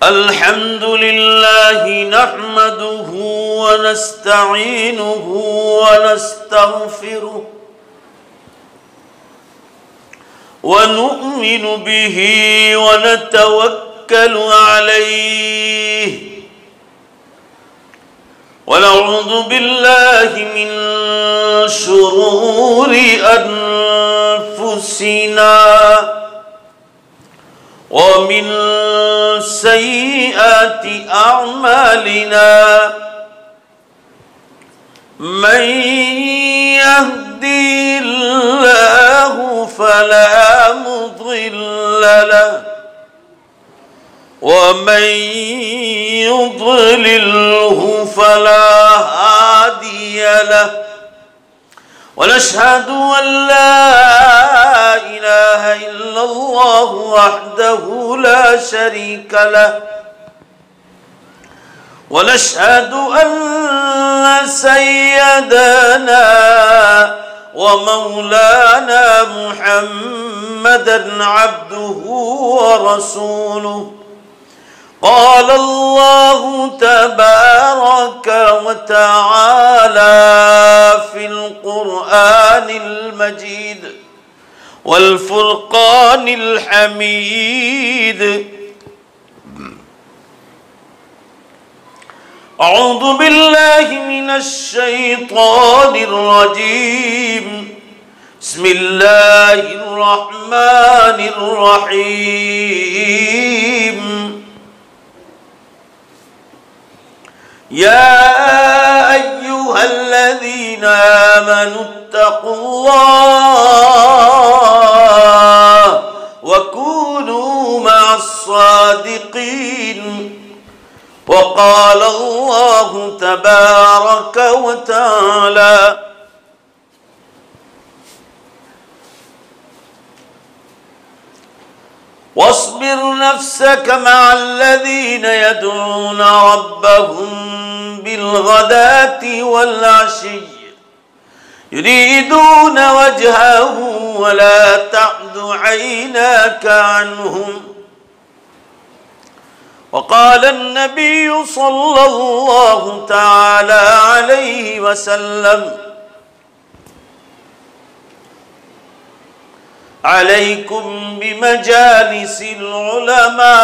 الحمد لله نحمده ونستعينه ونستغفره ونؤمن به ونتوكل عليه ونعوذ بالله من شرور أنفسنا ومن سيئات أعمالنا من يهدي الله فلا مضل له ومن يضلله فلا هادي له ونشهد أن لا إله إلا الله وحده لا شريك له ونشهد أن سيدنا ومولانا محمدا عبده ورسوله قال الله تبارك وتعالى في القرآن المجيد والفرقان الحميد أعوذ بالله من الشيطان الرجيم بسم الله الرحمن الرحيم يا أيها الذين آمنوا اتقوا الله وكونوا مع الصادقين وقال الله تبارك وتعالى واصبر نفسك مع الذين يدعون ربهم بالغداة والعشي يريدون وجهه ولا تعد عيناك عنهم وقال النبي صلى الله تعالى عليه وسلم عليكم بمجالس العلماء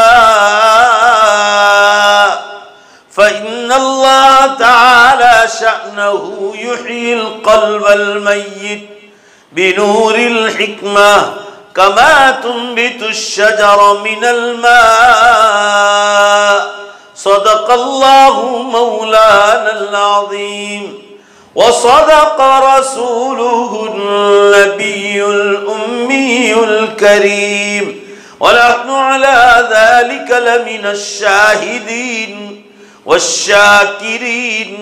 فإن الله تعالى شأنه يحيي القلب الميت بنور الحكمة كما تنبت الشجر من الماء صدق الله مولانا العظيم وصدق رسوله النبي الأمي الكريم ونحن على ذلك لمن الشاهدين والشاكرين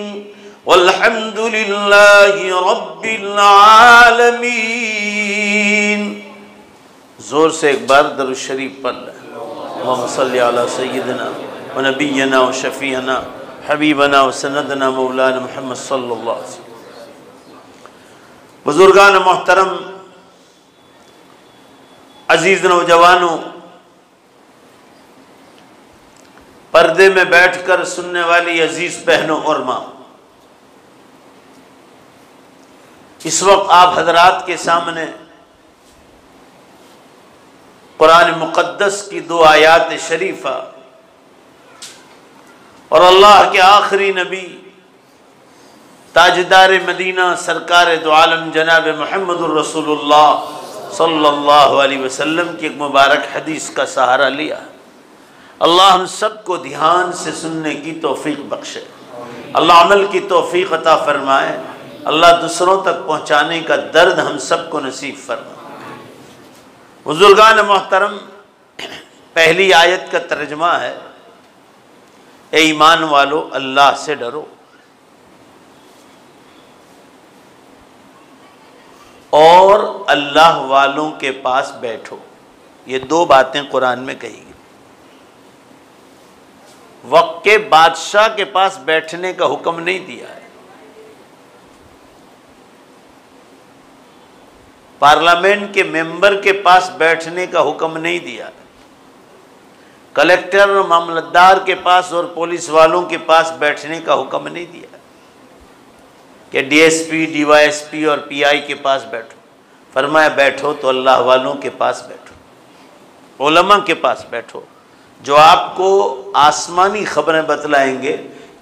والحمد لله رب العالمین۔ زور سے ایک بار درود شریف پڑھ لیں۔ اللہم صلی علی سیدنا و نبینا و شفیعنا حبیبنا و سندنا مولانا محمد صلی اللہ علیہ وسلم۔ بزرگان محترم، عزیز نوجوانوں، پردے میں بیٹھ کر سننے والی عزیز بہنوں اور ماں، اس وقت آپ حضرات کے سامنے قرآن مقدس کی دو آیات شریفہ اور اللہ کے آخری نبی تاجدار مدینہ سرکار دو عالم جناب محمد الرسول اللہ صلی اللہ علیہ وسلم کی ایک مبارک حدیث کا سہارا لیا۔ اللہ ہم سب کو دھیان سے سننے کی توفیق بخشے، اللہ عمل کی توفیق عطا فرمائے، اللہ دوسروں تک پہنچانے کا درد ہم سب کو نصیب فرمائے۔ بزرگان محترم، پہلی آیت کا ترجمہ ہے اے ایمان والو اللہ سے ڈرو اور اللہ والوں کے پاس بیٹھو۔ یہ دو باتیں قرآن میں کہی گئی۔ وقت کے بادشاہ کے پاس بیٹھنے کا حکم نہیں دیا ہے، پارلیمنٹ کے ممبر کے پاس بیٹھنے کا حکم نہیں دیا، کلیکٹر اور معاملتدار کے پاس اور پولیس والوں کے پاس بیٹھنے کا حکم نہیں دیا کہ D S P, D Y S P اور پی آئی کے پاس بیٹھو۔ فرمایا بیٹھو تو اللہ والوں کے پاس بیٹھو، علماء کے پاس بیٹھو، جو آپ کو آسمانی خبریں بتلائیں گے،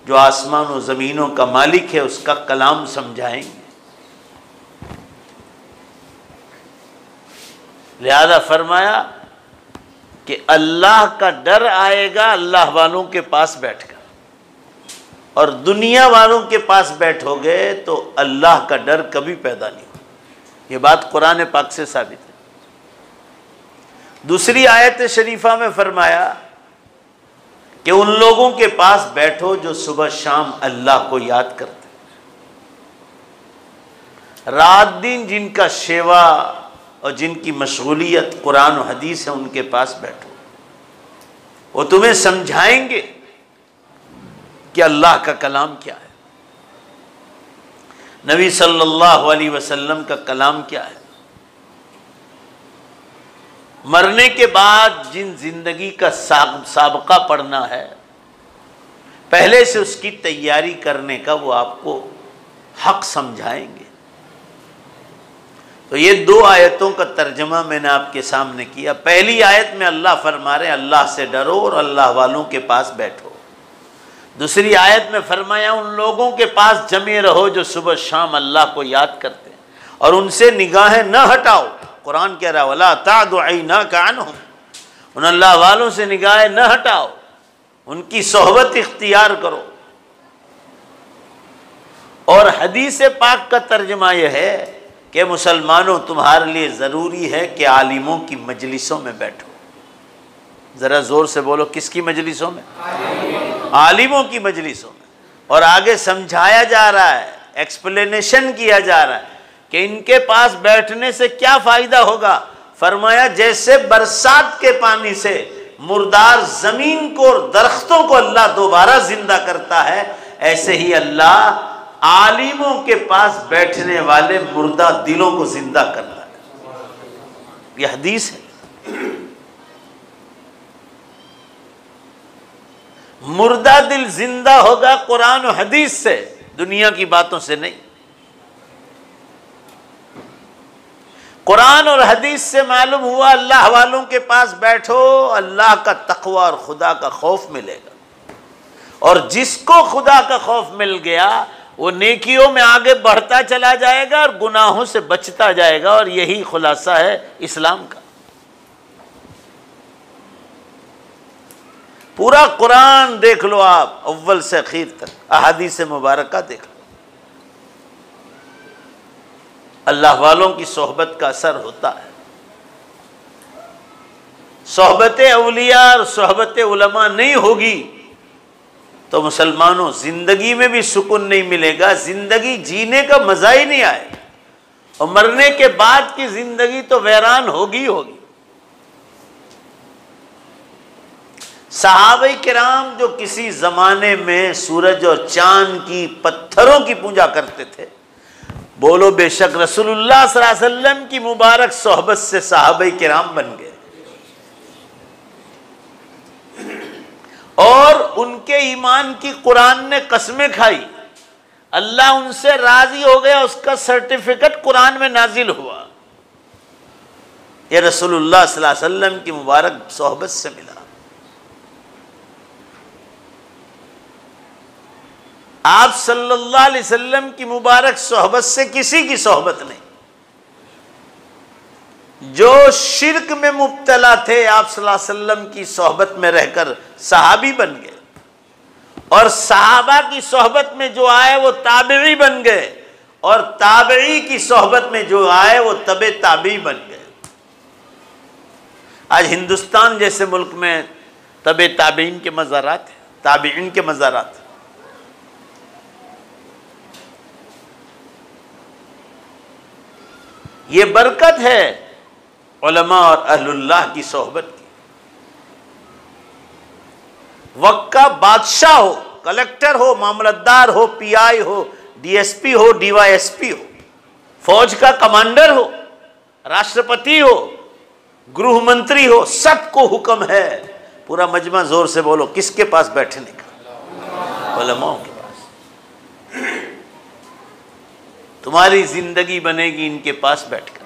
جو آسمان و زمینوں کا مالک ہے اس کا کلام سمجھائیں گے۔ لہذا فرمایا کہ اللہ کا ڈر آئے گا اللہ والوں کے پاس بیٹھ کر، اور دنیا والوں کے پاس بیٹھو گے تو اللہ کا ڈر کبھی پیدا نہیں ہوگا۔ یہ بات قرآن پاک سے ثابت ہے۔ دوسری آیت شریفہ میں فرمایا کہ ان لوگوں کے پاس بیٹھو جو صبح شام اللہ کو یاد کرتے، رات دن جن کا شیوا اور جن کی مشغولیت قرآن و حدیث ہے، ان کے پاس بیٹھو، وہ تمہیں سمجھائیں گے کہ اللہ کا کلام کیا ہے، نبی صلی اللہ علیہ وسلم کا کلام کیا ہے، مرنے کے بعد جن زندگی کا سابقہ پڑھنا ہے، پہلے سے اس کی تیاری کرنے کا وہ آپ کو حق سمجھائیں گے۔ تو یہ دو آیتوں کا ترجمہ میں نے آپ کے سامنے کیا۔ پہلی آیت میں اللہ فرما رہے ہیں اللہ سے ڈرو اور اللہ والوں کے پاس بیٹھو۔ دوسری آیت میں فرمایا ان لوگوں کے پاس جمے رہو جو صبح شام اللہ کو یاد کرتے ہیں اور ان سے نگاہیں نہ ہٹاؤ۔ قرآن کہہ رہا وَلَا تَعْدُ عَيْنَاكَ عَنْهُمْ، ان اللہ والوں سے نگاہیں نہ ہٹاؤ، ان کی صحبت اختیار کرو۔ اور حدیث پاک کا ترجمہ یہ ہے کہ مسلمانوں تمہارے لیے ضروری ہے کہ عالموں کی مجلسوں میں بیٹھو۔ ذرا زور سے بولو، کس کی مجلسوں میں؟ عالموں کی مجلسوں میں۔ اور آگے سمجھایا جا رہا ہے، ایکسپلینیشن کیا جا رہا ہے کہ ان کے پاس بیٹھنے سے کیا فائدہ ہوگا۔ فرمایا جیسے برسات کے پانی سے مردار زمین کو اور درختوں کو اللہ دوبارہ زندہ کرتا ہے، ایسے ہی اللہ عالموں کے پاس بیٹھنے والے مردہ دلوں کو زندہ کرتا ہے۔ یہ حدیث ہے۔ مردہ دل زندہ ہوگا قرآن و حدیث سے، دنیا کی باتوں سے نہیں۔ قرآن اور حدیث سے معلوم ہوا اللہ والوں کے پاس بیٹھو، اللہ کا تقوی اور خدا کا خوف ملے گا، اور جس کو خدا کا خوف مل گیا وہ نیکیوں میں آگے بڑھتا چلا جائے گا اور گناہوں سے بچتا جائے گا، اور یہی خلاصہ ہے اسلام کا۔ پورا قرآن دیکھ لو آپ، اول سے اخیر تک، احادیث مبارکہ دیکھ لو، اللہ والوں کی صحبت کا اثر ہوتا ہے۔ صحبت اولیاء اور صحبت علماء نہیں ہوگی تو مسلمانوں زندگی میں بھی سکون نہیں ملے گا، زندگی جینے کا مزہ ہی نہیں آئے گا، اور مرنے کے بعد کی زندگی تو ویران ہوگی ہوگی۔ صحابہ کرام جو کسی زمانے میں سورج اور چاند کی، پتھروں کی پوجا کرتے تھے، بولو بے شک رسول اللہ صلی اللہ علیہ وسلم کی مبارک صحبت سے صحابہ کرام بن گئے، اور ان کے ایمان کی قرآن نے قسمیں کھائی، اللہ ان سے راضی ہو گیا، اس کا سرٹیفکیٹ قرآن میں نازل ہوا، یہ رسول اللہ صلی اللہ علیہ وسلم کی مبارک صحبت سے ملا۔ آپ صلی اللہ علیہ وسلم کی مبارک صحبت سے کسی کی صحبت نہیں۔ جو شرک میں مبتلا تھے آپ صلی اللہ علیہ وسلم کی صحبت میں رہ کر صحابی بن گئے، اور صحابہ کی صحبت میں جو آئے وہ تابعی بن گئے، اور تابعی کی صحبت میں جو آئے وہ تبع تابعی بن گئے۔ آج ہندوستان جیسے ملک میں تبع تابعین کے مزارات ہیں، تابعین کے مزارات ہیں۔ یہ برکت ہے علماء اور اہل اللہ کی صحبت کی۔ وقت کا بادشاہ ہو، کلیکٹر ہو، معاملتدار ہو، پی آئی ہو، ڈی ایس پی ہو، ڈی وائی ایس پی ہو، فوج کا کمانڈر ہو، راشٹرپتی ہو، گروہ منتری ہو، سب کو حکم ہے پورا مجمع زور سے بولو کس کے پاس بیٹھنے کا؟ علماء کے پاس۔ تمہاری زندگی بنے گی ان کے پاس بیٹھ کر۔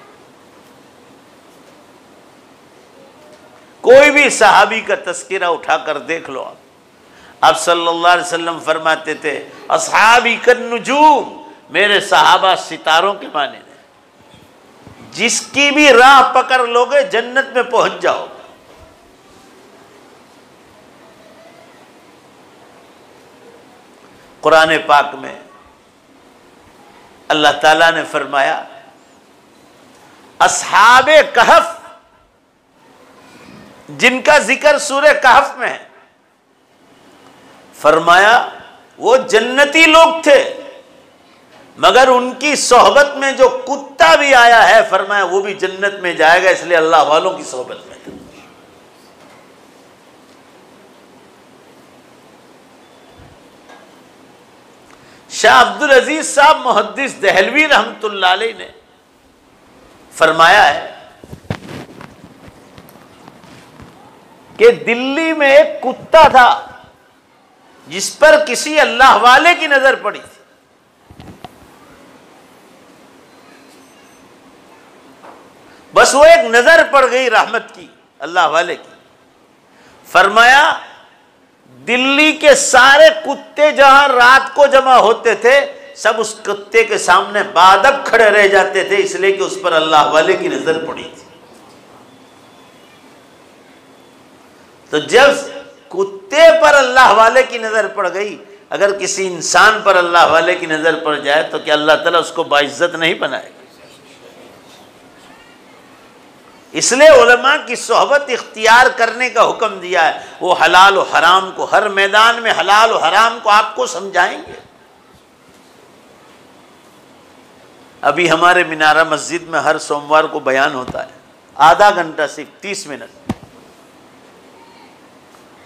کوئی بھی صحابی کا تذکرہ اٹھا کر دیکھ لو آپ صلی اللہ علیہ وسلم فرماتے تھے اصحابی کالنجوم، میرے صحابہ ستاروں کے مانند ہیں، جس کی بھی راہ پکڑ لوگے جنت میں پہنچ جاؤ۔ قرآن پاک میں اللہ تعالیٰ نے فرمایا اصحاب کہف، جن کا ذکر سورہ کہف میں ہے، فرمایا وہ جنتی لوگ تھے، مگر ان کی صحبت میں جو کتا بھی آیا ہے فرمایا وہ بھی جنت میں جائے گا، اس لیے اللہ والوں کی صحبت میں تھے۔ شاہ عبدالعزیز صاحب محدث دہلوی رحمت اللہ علیہ نے فرمایا ہے کہ دلی میں ایک کتا تھا جس پر کسی اللہ والے کی نظر پڑی تھی، بس وہ ایک نظر پڑ گئی رحمت کی، اللہ والے کی۔ فرمایا دلی کے سارے کتے جہاں رات کو جمع ہوتے تھے سب اس کتے کے سامنے بادب کھڑے رہ جاتے تھے، اس لیے کہ اس پر اللہ والے کی نظر پڑی تھی۔ تو جب کتے پر اللہ والے کی نظر پڑ گئی، اگر کسی انسان پر اللہ والے کی نظر پڑ جائے تو کیا اللہ تعالیٰ اس کو باعزت نہیں بنائے گا؟ اس لیے علماء کی صحبت اختیار کرنے کا حکم دیا ہے۔ وہ حلال و حرام کو، ہر میدان میں حلال و حرام کو آپ کو سمجھائیں گے۔ ابھی ہمارے مینارہ مسجد میں ہر سوموار کو بیان ہوتا ہے، آدھا گھنٹہ، صرف 30 منٹ۔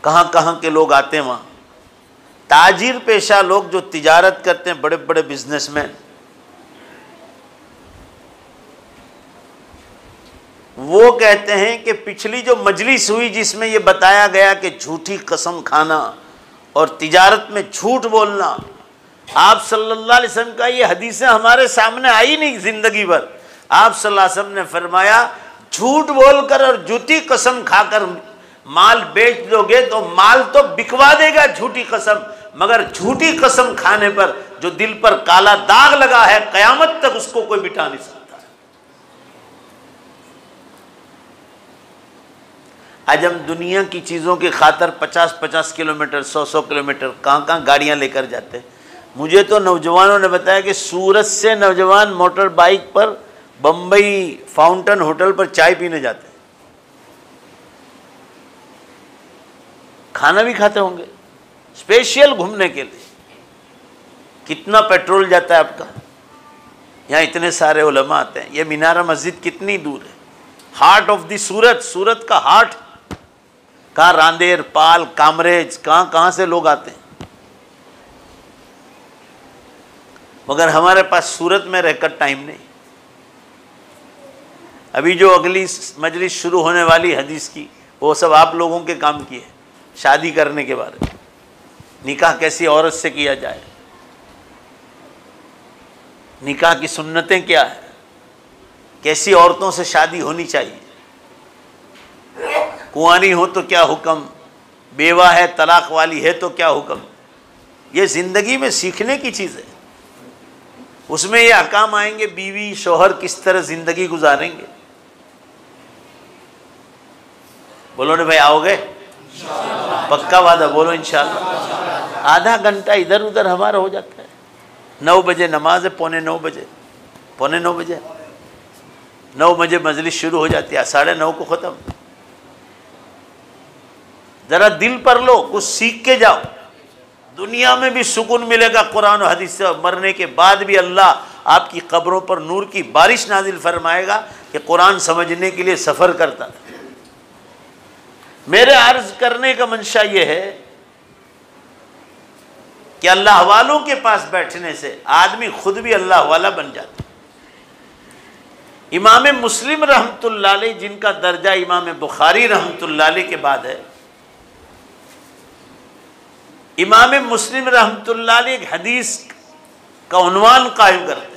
کہاں کہاں کے لوگ آتے ہیں وہاں، تاجر پیشہ لوگ جو تجارت کرتے ہیں، بڑے بڑے بزنس مین، وہ کہتے ہیں کہ پچھلی جو مجلس ہوئی جس میں یہ بتایا گیا کہ جھوٹی قسم کھانا اور تجارت میں جھوٹ بولنا، آپ صلی اللہ علیہ وسلم کا یہ حدیثیں ہمارے سامنے آئی نہیں زندگی بھر۔ آپ صلی اللہ علیہ وسلم نے فرمایا جھوٹ بول کر اور جھوٹی قسم کھا کر مال بیچ دو گے تو مال تو بکوا دے گا جھوٹی قسم، مگر جھوٹی قسم کھانے پر جو دل پر کالا داغ لگا ہے قیامت تک اس کو کوئی مٹا نہیں سکتا۔ آج ہم دنیا کی چیزوں کی خاطر 50 کلومیٹر، 100 کلومیٹر کہاں گاڑیاں لے کر جاتے ہیں۔ مجھے تو نوجوانوں نے بتایا کہ سورت سے نوجوان موٹر بائک پر بمبئی فاؤنٹن ہوٹل پر چائے پینے جاتے ہیں، کھانا بھی کھاتے ہوں گے اسپیشل گھومنے کے لیے۔ کتنا پیٹرول جاتا ہے آپ کا؟ یہاں اتنے سارے علماء آتے ہیں۔ یہ مینارہ مسجد کتنی دور ہے؟ ہارٹ آف دی سورت، سورت کا ہارٹ، کہاں راندیر، پال، کامریج، کہاں سے لوگ آتے ہیں، مگر ہمارے پاس سورت میں رہ کر ٹائم نہیں۔ ابھی جو اگلی مجلس شروع ہونے والی حدیث کی، وہ سب آپ لوگوں کے کام کی ہے، شادی کرنے کے بارے میں، نکاح کیسی عورت سے کیا جائے، نکاح کی سنتیں کیا ہے، کیسی عورتوں سے شادی ہونی چاہیے، کنواری ہو تو کیا حکم، بیوہ ہے طلاق والی ہے تو کیا حکم۔ یہ زندگی میں سیکھنے کی چیز ہے، اس میں یہ احکام آئیں گے بیوی شوہر کس طرح زندگی گزاریں گے۔ بولو نے بھائی آؤ گے؟ پکا وعدہ، بولو انشاءاللہ۔ آدھا گھنٹہ ادھر ادھر ہمارا ہو جاتا ہے۔ 9 بجے نماز ہے، پونے 9 بجے 9 بجے مجلس شروع ہو جاتی ہے، 9:30 کو ختم۔ ذرا دل پر لو، کچھ سیکھ کے جاؤ، دنیا میں بھی سکون ملے گا قرآن و حدیث سے، مرنے کے بعد بھی اللہ آپ کی قبروں پر نور کی بارش نازل فرمائے گا کہ قرآن سمجھنے کے لیے سفر کرتا تھا۔ میرے عرض کرنے کا منشا یہ ہے کہ اللہ والوں کے پاس بیٹھنے سے آدمی خود بھی اللہ والا بن جاتا ہے۔ امام مسلم رحمۃ اللہ علیہ جن کا درجہ امام بخاری رحمۃ اللہ علیہ کے بعد ہے، امام مسلم رحمۃ اللہ علیہ ایک حدیث کا عنوان قائم کرتے ہیں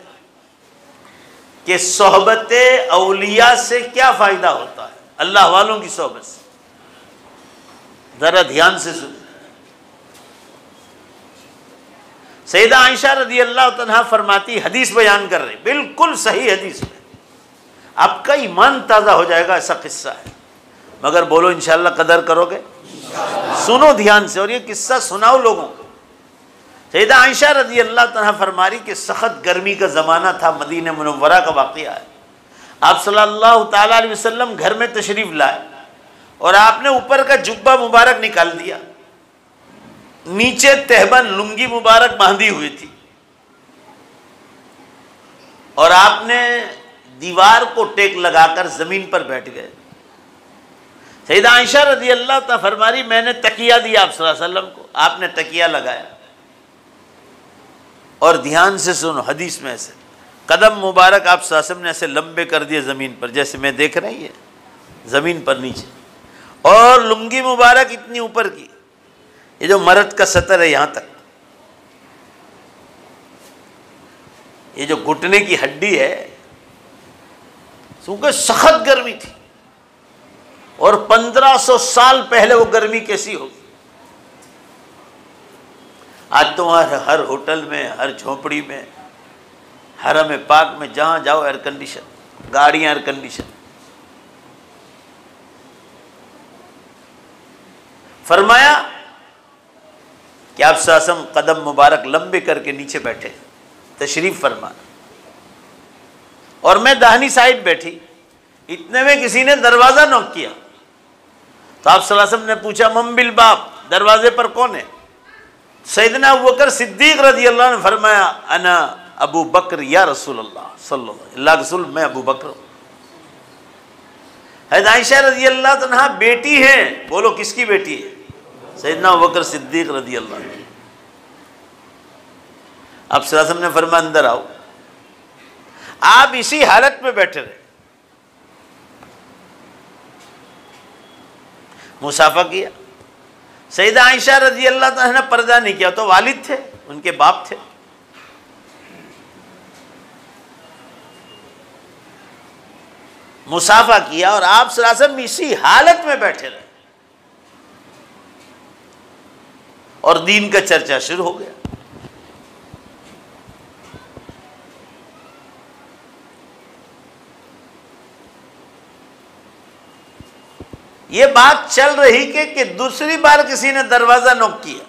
کہ صحبت اولیاء سے کیا فائدہ ہوتا ہے، اللہ والوں کی صحبت سے. ذرا دھیان سے سنیں. سیدہ عائشہ رضی اللہ عنہا فرماتی، حدیث بیان کر رہے، بالکل صحیح حدیث میں، آپ کا ایمان تازہ ہو جائے گا، ایسا قصہ ہے. مگر بولو انشاءاللہ قدر کرو گے؟ سنو دھیان سے، اور یہ قصہ سناؤ لوگوں کو. سیدہ عائشہ رضی اللہ عنہا فرماری کہ سخت گرمی کا زمانہ تھا، مدینہ منورہ کا واقعہ ہے. آپ صلی اللہ تعالیٰ علیہ وسلم گھر میں تشریف لائے اور آپ نے اوپر کا جبہ مبارک نکال دیا، نیچے تہبند لنگی مبارک باندھی ہوئی تھی، اور آپ نے دیوار کو ٹیک لگا کر زمین پر بیٹھ گئے. سیدہ عائشہ رضی اللہ تعالیٰ فرماری میں نے تکیہ دیا آپ صلی اللہ علیہ وسلم کو، آپ نے تکیہ لگایا، اور دھیان سے سنو حدیث میں ایسے قدم مبارک آپ صلی اللہ علیہ وسلم نے ایسے لمبے کر دیے زمین پر، جیسے میں دیکھ رہی ہے زمین پر نیچے، اور لنگی مبارک اتنی اوپر کی، یہ جو مرد کا سطر ہے یہاں تک، یہ جو گھٹنے کی ہڈی ہے، کیونکہ سخت گرمی تھی، اور 1500 سال پہلے وہ گرمی کیسی ہوگی. آج تو ہر ہوٹل میں، ہر جھونپڑی میں، حرم پاک میں جہاں جاؤ ایئر کنڈیشن، گاڑیاں ایئر کنڈیشن. فرمایا کہ آپ صلی اللہ علیہ وسلم قدم مبارک لمبے کر کے نیچے بیٹھے، تشریف فرما، اور میں داہنی سائڈ بیٹھی. اتنے میں کسی نے دروازہ نوک کیا، تو آپ صلی اللہ علیہ وسلم نے پوچھا من بالباب، دروازے پر کون ہے؟ سیدنا ابوبکر صدیق رضی اللہ عنہ نے فرمایا انا ابو بکر یا رسول اللہ صلی اللہ علیہ وسلم، اللہ رسول میں ابو بکر ہوں. حضرت عائشہ رضی اللہ عنہ بیٹی ہیں، بولو کس کی بیٹی ہے؟ سیدنا ابوبکر صدیق رضی اللہ عنہ. آپ صلی اللہ علیہ وسلم نے فرمایا اندر آؤ. آپ اسی حالت میں بیٹھے رہے، مصافحہ کیا. سیدہ عائشہ رضی اللہ عنہ نے پردہ نہیں کیا، تو والد تھے، ان کے باپ تھے. مصافحہ کیا، اور آپ صلی اللہ علیہ وسلم اسی حالت میں بیٹھے رہے، اور دین کا چرچا شروع ہو گیا. یہ بات چل رہی کہ دوسری بار کسی نے دروازہ نوک کیا.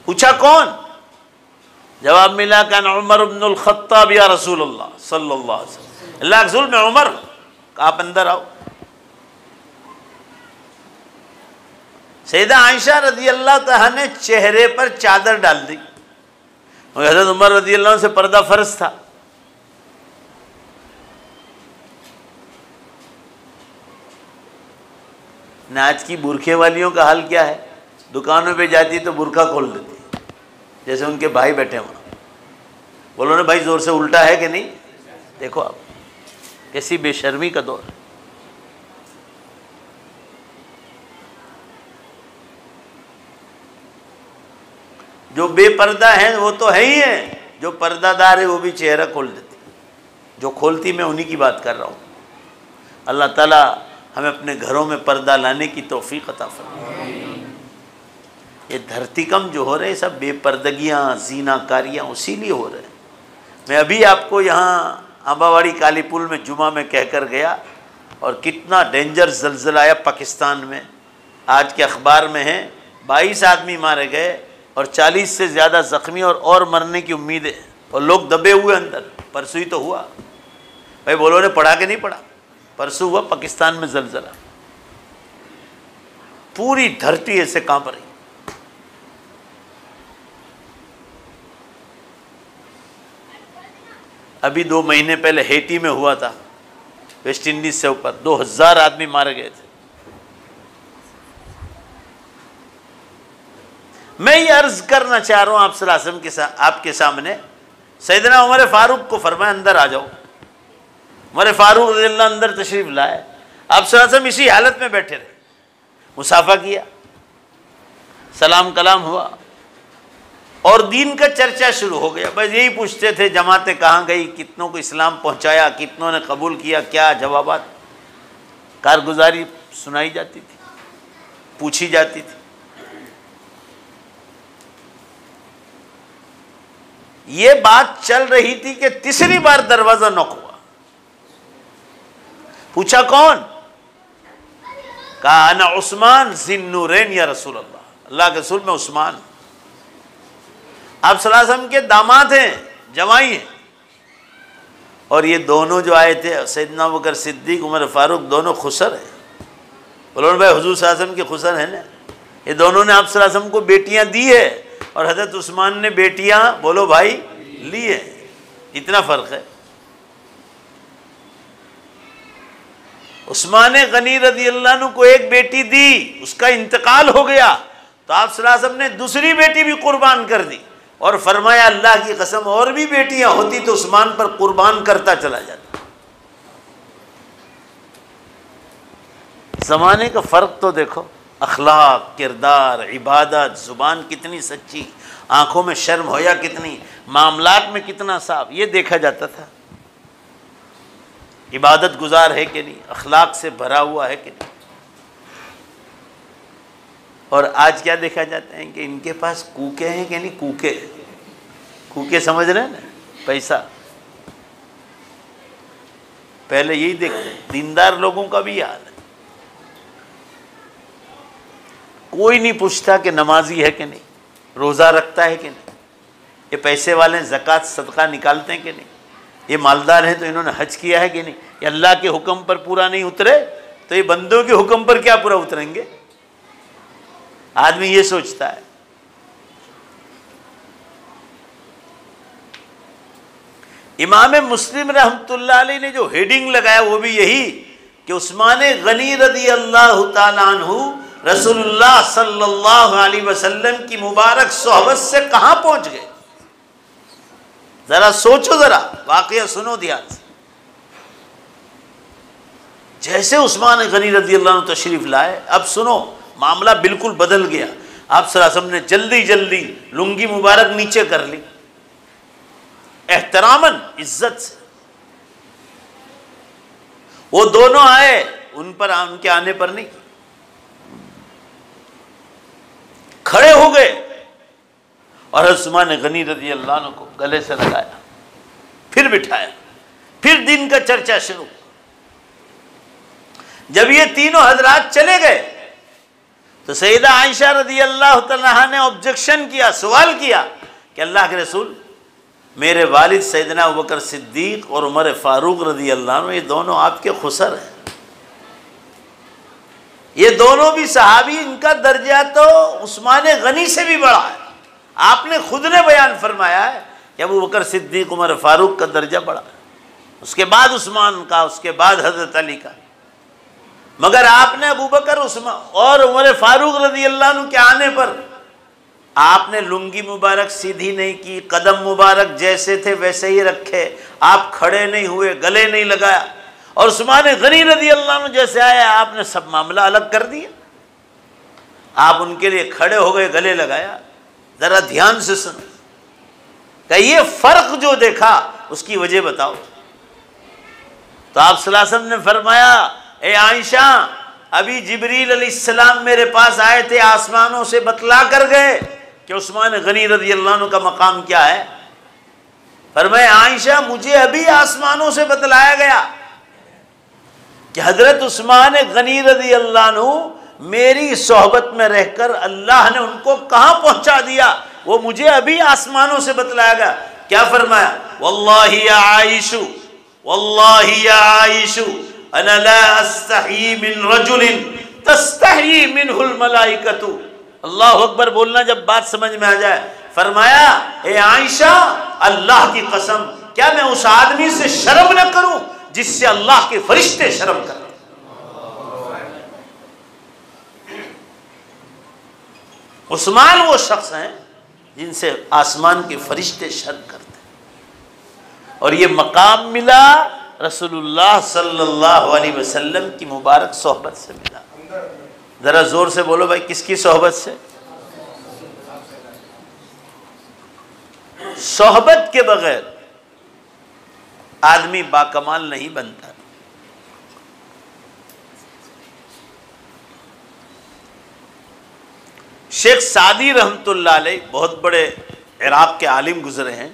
پوچھا کون؟ جواب ملا کہ عمر بن الخطاب یا رسول اللہ صلی اللہ علیہ وسلم، اللہ رسول میں عمر، آپ اندر آؤ. سیدہ عائشہ رضی اللہ تعالیٰ نے چہرے پر چادر ڈال دی. حضرت عمر رضی اللہ عنہ سے پردہ فرض تھا. آج کی برقعے والیوں کا حال کیا ہے؟ دکانوں پہ جاتی تو برقع کھول دیتی، جیسے ان کے بھائی بیٹھے وہاں. بولو نا بھائی زور سے الٹا ہے کہ نہیں؟ دیکھو آپ کیسی بے شرمی کا دور ہے. جو بے پردہ ہیں وہ تو ہے ہی ہیں، جو پردہ دار ہے وہ بھی چہرہ کھول دیتی. جو کھولتی میں انہی کی بات کر رہا ہوں. اللہ تعالیٰ ہمیں اپنے گھروں میں پردہ لانے کی توفیق عطا فرمائے. یہ دھرتی کم جو ہو رہے ہیں سب بے پردگیاں، زینہ کاریاں اسی لیے ہو رہے ہیں. میں ابھی آپ کو یہاں امباواڑی کالی پل میں جمعہ میں کہہ کر گیا، اور کتنا ڈینجر زلزلہ آیا پاکستان میں. آج کے اخبار میں ہیں 22 آدمی مارے گئے اور 40 سے زیادہ زخمی، اور مرنے کی امید ہے، اور لوگ دبے ہوئے اندر. پرسوں ہی تو ہوا. بھائی بولو نے پڑھا کہ نہیں پڑھا؟ پرسوں ہوا پاکستان میں زلزلہ، پوری دھرتی ایسے کانپ رہی. ابھی 2 مہینے پہلے ہیٹی میں ہوا تھا، ویسٹ انڈیز سے اوپر 2000 آدمی مارے گئے تھے. میں یہ عرض کرنا چاہ رہا ہوں آپ صلی اللہ علیہ وسلم آپ کے سامنے، سیدنا عمر فاروق کو فرمایا اندر آ جاؤ. عمر فاروق رضی اللہ عنہ اندر تشریف لائے، آپ صلی اللہ علیہ وسلم اسی حالت میں بیٹھے رہے، مصافحہ کیا، سلام کلام ہوا اور دین کا چرچا شروع ہو گیا۔ بس یہی پوچھتے تھے جماعتیں کہاں گئی، کتنوں کو اسلام پہنچایا، کتنوں نے قبول کیا، کیا جوابات، کارگزاری سنائی جاتی تھی، پوچھی جاتی تھی۔ یہ بات چل رہی تھی کہ تیسری بار دروازہ نوک ہوا، پوچھا کون؟ کہا انا عثمان ذی النورین یا رسول اللہ، اللہ کے رسول میں عثمان، آپ صلی اللہ علیہ وسلم کے داماد ہیں، جوائی ہیں۔ اور یہ دونوں جو آئے تھے سیدنا ابوبکر صدیق، عمر فاروق، دونوں خسر ہیں۔ بولو بھائی حضور صلی اللہ علیہ وسلم کے خسر ہیں نا، یہ دونوں نے آپ صلی اللہ علیہ وسلم کو بیٹیاں دی ہے اور حضرت عثمان نے بیٹیاں بولو بھائی لی ہیں، اتنا فرق ہے۔ عثمان غنی رضی اللہ عنہ کو ایک بیٹی دی، اس کا انتقال ہو گیا تو آپ صلی اللہ علیہ وسلم نے دوسری بیٹی بھی قربان کر دی اور فرمایا اللہ کی قسم اور بھی بیٹیاں ہوتی تو عثمان پر قربان کرتا چلا جاتا۔ زمانے کا فرق تو دیکھو، اخلاق، کردار، عبادت، زبان کتنی سچی، آنکھوں میں شرم ہویا کتنی، معاملات میں کتنا صاف، یہ دیکھا جاتا تھا۔ عبادت گزار ہے کہ نہیں، اخلاق سے بھرا ہوا ہے کہ نہیں۔ اور آج کیا دیکھا جاتا ہے کہ ان کے پاس کوکے ہیں کہ نہیں، کوکے، کوکے سمجھ رہے ہیں نا، پیسہ۔ پہلے یہی دیکھتے ہیں، دیندار لوگوں کا بھی یہ حال ہے، کوئی نہیں پوچھتا کہ نمازی ہے کہ نہیں، روزہ رکھتا ہے کہ نہیں، یہ پیسے والے ہیں زکوٰۃ صدقہ نکالتے ہیں کہ نہیں، یہ مالدار ہیں تو انہوں نے حج کیا ہے کہ نہیں، یہ اللہ کے حکم پر پورا نہیں اترے تو یہ بندوں کے حکم پر کیا پورا اتریں گے؟ آدمی یہ سوچتا ہے۔ امام مسلم رحمۃ اللہ علیہ نے جو ہیڈنگ لگایا وہ بھی یہی کہ عثمان غنی رضی اللہ تعالیٰ عنہ رسول اللہ صلی اللہ علیہ وسلم کی مبارک صحبت سے کہاں پہنچ گئے؟ ذرا سوچو، ذرا واقعہ سنو دھیان سے۔ جیسے عثمان غنی رضی اللہ عنہ تشریف لائے، اب سنو معاملہ بالکل بدل گیا۔ آپ صلی اللہ علیہ وسلم نے جلدی جلدی لنگی مبارک نیچے کر لی، احتراماً، عزت سے۔ وہ دونوں آئے، ان کے آنے پر نہیں، کھڑے ہو گئے اور عثمان غنی رضی اللہ عنہ کو گلے سے لگایا، پھر بٹھایا، پھر دین کا چرچا شروع۔ جب یہ تینوں حضرات چلے گئے تو سیدہ عائشہ رضی اللہ تعالیٰ نے آبجیکشن کیا، سوال کیا کہ اللہ کے رسول، میرے والد سیدنا ابوبکر صدیق اور عمر فاروق رضی اللہ عنہ، یہ دونوں آپ کے خسر ہیں، یہ دونوں بھی صحابی، ان کا درجہ تو عثمان غنی سے بھی بڑا ہے۔ آپ نے خود نے بیان فرمایا ہے کہ ابوبکر صدیق عمر فاروق کا درجہ بڑا ہے، اس کے بعد عثمان کا، اس کے بعد حضرت علی کا، مگر آپ نے ابوبکر عثمان اور عمر فاروق رضی اللہ عنہ کے آنے پر آپ نے لنگی مبارک سیدھی نہیں کی، قدم مبارک جیسے تھے ویسے ہی رکھے، آپ کھڑے نہیں ہوئے، گلے نہیں لگایا، اور عثمان غنی رضی اللہ عنہ جیسے آیا آپ نے سب معاملہ الگ کر دیا، آپ ان کے لیے کھڑے ہو گئے، گلے لگایا۔ ذرا دھیان سے سنو کہ یہ فرق جو دیکھا اس کی وجہ بتاؤ۔ تو آپ صلی اللہ علیہ وسلم نے فرمایا، اے عائشہ، ابھی جبریل علیہ السلام میرے پاس آئے تھے، آسمانوں سے بتلا کر گئے کہ عثمان غنی رضی اللہ عنہ کا مقام کیا ہے۔ فرمایا عائشہ، مجھے ابھی آسمانوں سے بتلایا گیا کہ حضرت عثمان غنی رضی اللہ عنہ میری صحبت میں رہ کر اللہ نے ان کو کہاں پہنچا دیا، وہ مجھے ابھی آسمانوں سے بتلایا گیا۔ کیا فرمایا؟ واللہ یا عائشہ، واللہ یا عائشہ، انا لا استحی من رجل تستحی منہ الملائکۃ۔ اللہ اکبر بولنا جب بات سمجھ میں آ جائے۔ فرمایا اے عائشہ، اللہ کی قسم، کیا میں اس آدمی سے شرم نہ کروں جس سے اللہ کے فرشتے شرم کریں؟ عثمان وہ شخص ہیں جن سے آسمان کے فرشتے شرم کرتے ہیں، اور یہ مقام ملا رسول اللہ صلی اللہ علیہ وسلم کی مبارک صحبت سے ملا۔ ذرا زور سے بولو بھائی، کس کی صحبت سے؟ صحبت کے بغیر آدمی باکمال نہیں بنتا۔ شیخ سعدی رحمۃ اللہ علیہ بہت بڑے عراق کے عالم گزرے ہیں،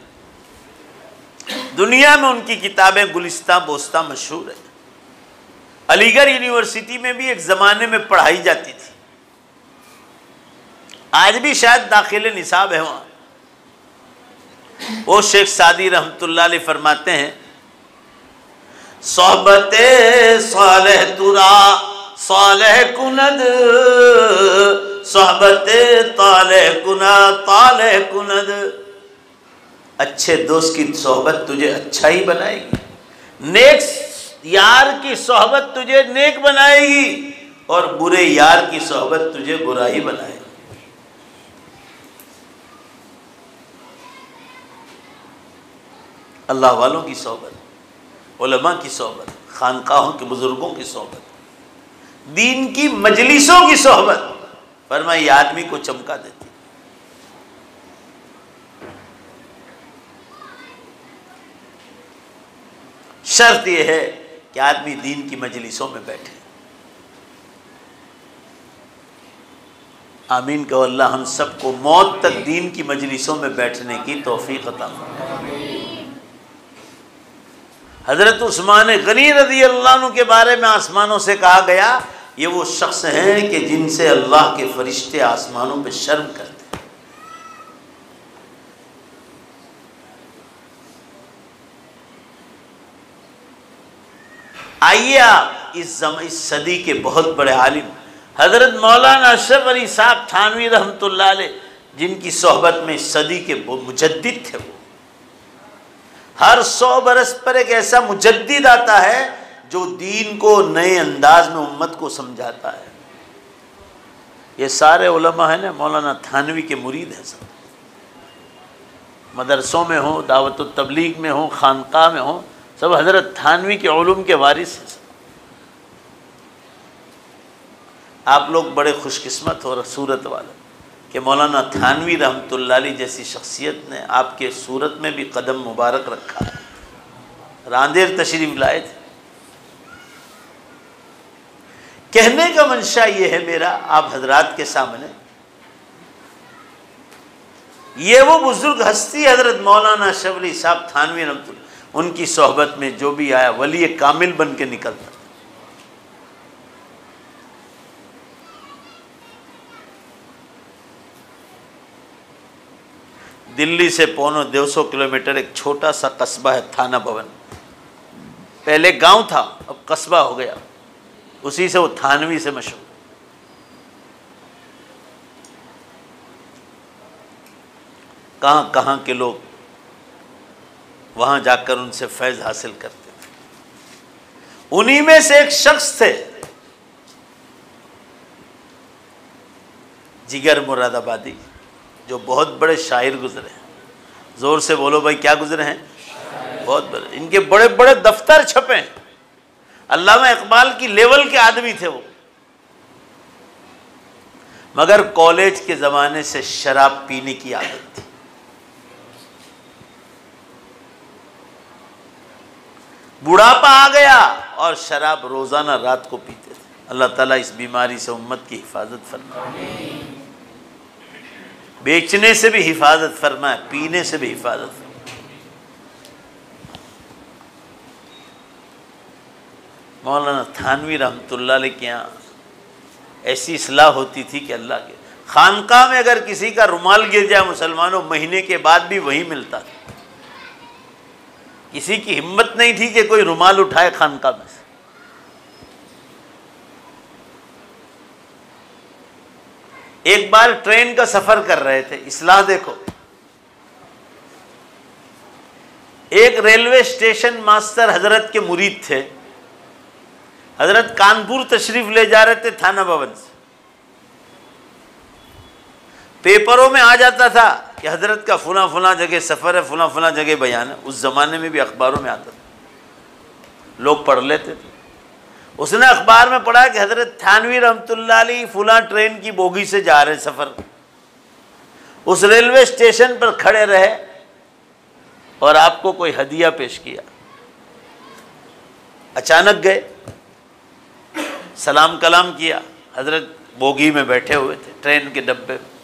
دنیا میں ان کی کتابیں گلستہ بوستہ مشہور ہیں۔ علی گڑھ یونیورسٹی میں بھی ایک زمانے میں پڑھائی جاتی تھی، آج بھی شاید داخل نصاب ہے وہاں۔ وہ شیخ سعدی رحمۃ اللہ علیہ فرماتے ہیں، صحبت صالح ترا صالح کند، صحبت طالح کنا طالح کند، اچھے دوست کی صحبت تجھے اچھا ہی بنائے گی، نیک یار کی صحبت تجھے نیک بنائے گی، اور برے یار کی صحبت تجھے برا ہی بنائے گی۔ اللہ والوں کی صحبت، علماء کی صحبت، خانقاہوں کے بزرگوں کی صحبت، دین کی مجلسوں کی صحبت، فرمایا یہ آدمی کو چمکا دیتی۔ شرط یہ ہے کہ آدمی دین کی مجلسوں میں بیٹھے۔ آمین کہو، اللہ ہم سب کو موت تک دین کی مجلسوں میں بیٹھنے کی توفیق عطا فرمائے۔ حضرت عثمان غنی رضی اللہ عنہ کے بارے میں آسمانوں سے کہا گیا، یہ وہ شخص ہیں کہ جن سے اللہ کے فرشتے آسمانوں پہ شرم کرتے ہیں۔ آئیے آپ اس صدی کے بہت بڑے عالم حضرت مولانا اشرف علی صاحب تھانوی رحمۃ اللہ علیہ، جن کی صحبت میں اس صدی کے مجدد تھے، وہ ہر 100 برس پر ایک ایسا مجدد آتا ہے جو دین کو نئے انداز میں امت کو سمجھاتا ہے۔ یہ سارے علماء ہیں نا مولانا تھانوی کے مرید ہیں، سب مدرسوں میں ہوں، دعوت التبلیغ میں ہوں، خانقاہ میں ہوں، سب حضرت تھانوی کے علوم کے وارث ہیں۔ آپ لوگ بڑے خوش قسمت ہو صورت والے کہ مولانا تھانوی رحمۃ اللہ علیہ جیسی شخصیت نے آپ کے صورت میں بھی قدم مبارک رکھا ہے، راندیر تشریف لائے تھے۔ کہنے کا منشا یہ ہے میرا آپ حضرات کے سامنے، یہ وہ بزرگ ہستی حضرت مولانا اشرف علی صاحب تھانوی رحمۃ اللہ، ان کی صحبت میں جو بھی آیا ولی کامل بن کے نکلتا۔ دلی سے 150 کلومیٹر ایک چھوٹا سا قصبہ ہے تھانہ بھون، پہلے گاؤں تھا اب قصبہ ہو گیا، اسی سے وہ تھانوی سے مشہور۔ کہاں کہاں کے لوگ وہاں جا کر ان سے فیض حاصل کرتے تھے۔ انہی میں سے ایک شخص تھے جگر مراد آبادی، جو بہت بڑے شاعر گزرے ہیں۔ زور سے بولو بھائی، کیا گزرے ہیں؟ بہت بڑے، ان کے بڑے بڑے دفتر چھپے ہیں۔ علامہ اقبال کی لیول کے آدمی تھے وہ، مگر کالج کے زمانے سے شراب پینے کی عادت تھی۔ بڑھاپا آ گیا اور شراب روزانہ رات کو پیتے تھے۔ اللہ تعالیٰ اس بیماری سے امت کی حفاظت فرمائے، بیچنے سے بھی حفاظت فرمائے، پینے سے بھی حفاظت فرمائے۔ مولانا تھانوی رحمۃ اللہ علیہ کے یہاں ایسی اصلاح ہوتی تھی کہ اللہ کے خانقاہ میں اگر کسی کا رومال گر جائے مسلمانوں، مہینے کے بعد بھی وہی ملتا تھا۔ کسی کی ہمت نہیں تھی کہ کوئی رومال اٹھائے خانقاہ میں سے۔ ایک بار ٹرین کا سفر کر رہے تھے، اصلاح دیکھو، ایک ریلوے اسٹیشن ماسٹر حضرت کے مرید تھے، حضرت کانپور تشریف لے جا رہے تھے تھانہ بھون سے۔ پیپروں میں آ جاتا تھا کہ حضرت کا فلاں فلاں جگہ سفر ہے، فلاں فلاں جگہ بیان ہے، اس زمانے میں بھی اخباروں میں آتا تھا۔ لوگ پڑھ لیتے تھے۔ اس نے اخبار میں پڑھا کہ حضرت تھانوی رحمۃ اللہ علیہ فلاں ٹرین کی بوگی سے جا رہے سفر، اس ریلوے اسٹیشن پر کھڑے رہے اور آپ کو کوئی ہدیہ پیش کیا، اچانک گئے، سلام کلام کیا، حضرت بوگی میں بیٹھے ہوئے تھے، ٹرین کے ڈبے میں،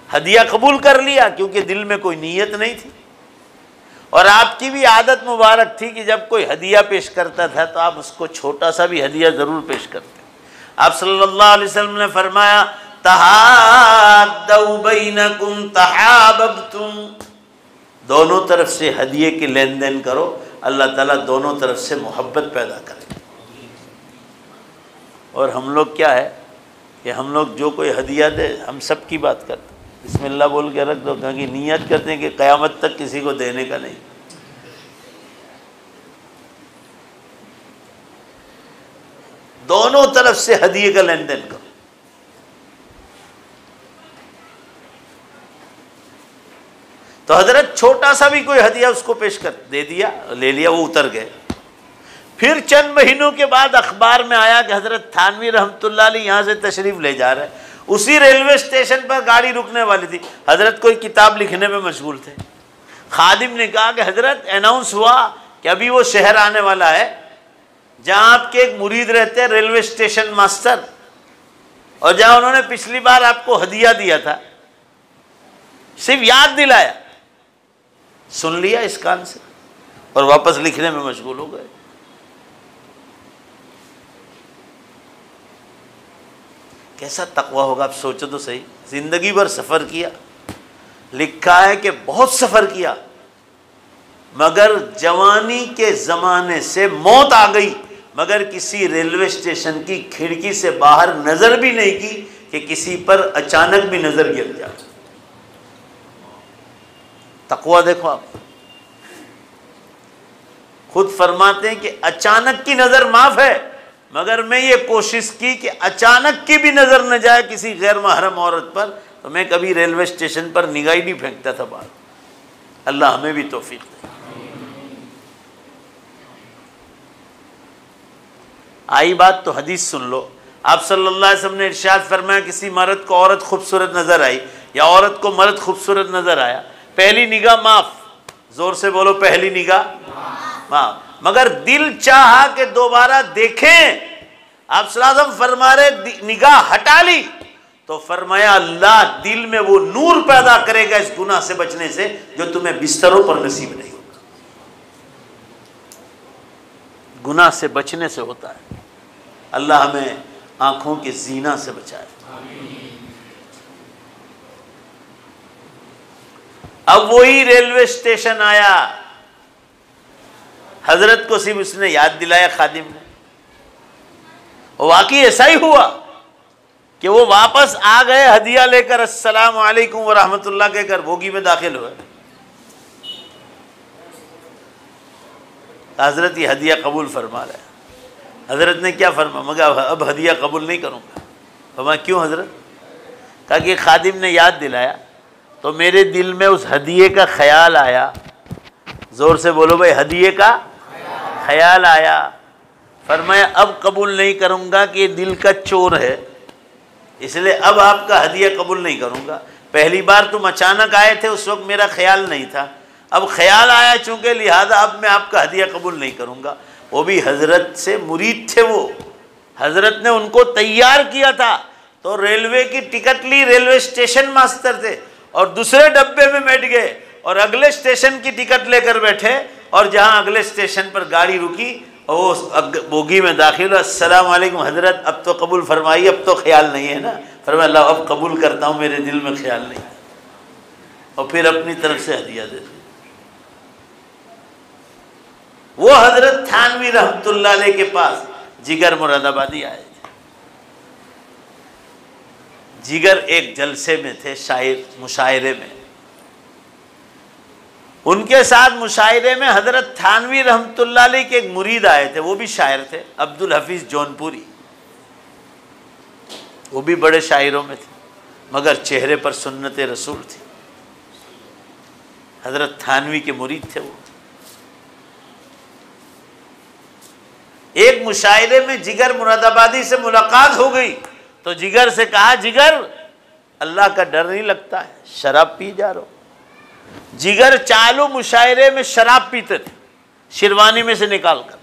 ہدیہ قبول کر لیا کیونکہ دل میں کوئی نیت نہیں تھی، اور آپ کی بھی عادت مبارک تھی کہ جب کوئی ہدیہ پیش کرتا تھا تو آپ اس کو چھوٹا سا بھی ہدیہ ضرور پیش کرتے۔ آپ صلی اللہ علیہ وسلم نے فرمایا تحادوا بینکم تحاببتم، دونوں طرف سے ہدیے کے لین دین کرو، اللہ تعالیٰ دونوں طرف سے محبت پیدا کرے۔ اور ہم لوگ کیا ہے کہ ہم لوگ جو کوئی ہدیہ دے ہم سب کی بات کرتے ہیں، بسم اللہ بول کے رکھ دو، کہ نیت کرتے ہیں کہ قیامت تک کسی کو دینے کا نہیں۔ دونوں طرف سے ہدیے کا لین دین کرو۔ تو حضرت چھوٹا سا بھی کوئی ہدیہ اس کو پیش کر دے دیا، لے لیا، وہ اتر گئے۔ پھر چند مہینوں کے بعد اخبار میں آیا کہ حضرت تھانوی رحمۃ اللہ علیہ یہاں سے تشریف لے جا رہے ہیں۔ اسی ریلوے اسٹیشن پر گاڑی رکنے والی تھی، حضرت کوئی کتاب لکھنے میں مشغول تھے۔ خادم نے کہا کہ حضرت اناؤنس ہوا کہ ابھی وہ شہر آنے والا ہے جہاں آپ کے ایک مرید رہتے ہیں، ریلوے اسٹیشن ماسٹر، اور جہاں انہوں نے پچھلی بار آپ کو ہدیہ دیا تھا، صرف یاد دلایا، سن لیا اس کان سے اور واپس لکھنے میں مشغول ہو گئے۔ کیسا تقویٰ ہوگا، آپ سوچو تو صحیح۔ زندگی بھر سفر کیا، لکھا ہے کہ بہت سفر کیا، مگر جوانی کے زمانے سے موت آ گئی، مگر کسی ریلوے اسٹیشن کی کھڑکی سے باہر نظر بھی نہیں کی کہ کسی پر اچانک بھی نظر گر جائے۔ تقویٰ دیکھو آپ، خود فرماتے ہیں کہ اچانک کی نظر معاف ہے، مگر میں یہ کوشش کی کہ اچانک کی بھی نظر نہ جائے کسی غیر محرم عورت پر، تو میں کبھی ریلوے اسٹیشن پر نگاہ ہی نہیں پھینکتا تھا باہر۔ اللہ ہمیں بھی توفیق دے۔ آئی بات تو حدیث سن لو۔ آپ صلی اللہ علیہ وسلم نے ارشاد فرمایا کسی مرد کو عورت خوبصورت نظر آئی یا عورت کو مرد خوبصورت نظر آیا، پہلی نگاہ معاف، زور سے بولو پہلی نگاہ معاف، مگر دل چاہا کہ دوبارہ دیکھیں، آپ صلی اللہ علیہ وسلم فرما رہے نگاہ ہٹا لی تو فرمایا اللہ دل میں وہ نور پیدا کرے گا اس گناہ سے بچنے سے جو تمہیں بستروں پر نصیب نہیں ہوگا۔ گناہ سے بچنے سے ہوتا ہے۔ اللہ ہمیں آنکھوں کے زینہ سے بچائے۔ اب وہی ریلوے اسٹیشن آیا، حضرت کو صرف اس نے یاد دلایا خادم نے، واقعی ایسا ہی ہوا کہ وہ واپس آ گئے ہدیہ لے کر، السلام علیکم ورحمۃ اللہ کہہ کر بوگی میں داخل ہوئے۔ حضرت یہ ہدیہ قبول فرما رہے ہیں۔ حضرت نے کیا فرمایا؟ مگر اب ہدیہ قبول نہیں کروں گا۔ فرمایا کیوں حضرت؟ کہا کہ خادم نے یاد دلایا تو میرے دل میں اس ہدیے کا خیال آیا۔ زور سے بولو بھائی، ہدیے کا خیال آیا۔ فرمایا اب قبول نہیں کروں گا کہ یہ دل کا چور ہے، اس لیے اب آپ کا ہدیہ قبول نہیں کروں گا۔ پہلی بار تم اچانک آئے تھے، اس وقت میرا خیال نہیں تھا، اب خیال آیا چونکہ، لہذا اب میں آپ کا ہدیہ قبول نہیں کروں گا۔ وہ بھی حضرت سے مرید تھے، وہ حضرت نے ان کو تیار کیا تھا، تو ریلوے کی ٹکٹ لی، ریلوے اسٹیشن ماسٹر تھے، اور دوسرے ڈبے میں بیٹھ گئے اور اگلے اسٹیشن کی ٹکٹ لے کر بیٹھے، اور جہاں اگلے اسٹیشن پر گاڑی رکی اور وہ بوگی میں داخل ہوا، السلام علیکم حضرت اب تو قبول فرمائیے، اب تو خیال نہیں ہے نا؟ فرمایا اللہ اب قبول کرتا ہوں، میرے دل میں خیال نہیں ہے، اور پھر اپنی طرف سے ہدیہ دے دیا۔ وہ حضرت تھانوی رحمۃ اللہ علیہ کے پاس جگر مراد آبادی آئے تھے۔ جگر ایک جلسے میں تھے، شاعر مشاعرے میں، ان کے ساتھ مشاعرے میں حضرت تھانوی رحمۃ اللہ علیہ کے ایک مرید آئے تھے، وہ بھی شاعر تھے، عبد الحفیظ جونپوری، وہ بھی بڑے شاعروں میں تھے، مگر چہرے پر سنت رسول تھی۔ حضرت تھانوی کے مرید تھے وہ۔ ایک مشاعرے میں جگر مراد آبادی سے ملاقات ہو گئی تو جگر سے کہا جگر اللہ کا ڈر نہیں لگتا ہے، شراب پی جا رہا ہو۔ جگر چالو مشاعرے میں شراب پیتے تھے شیروانی میں سے نکال کر،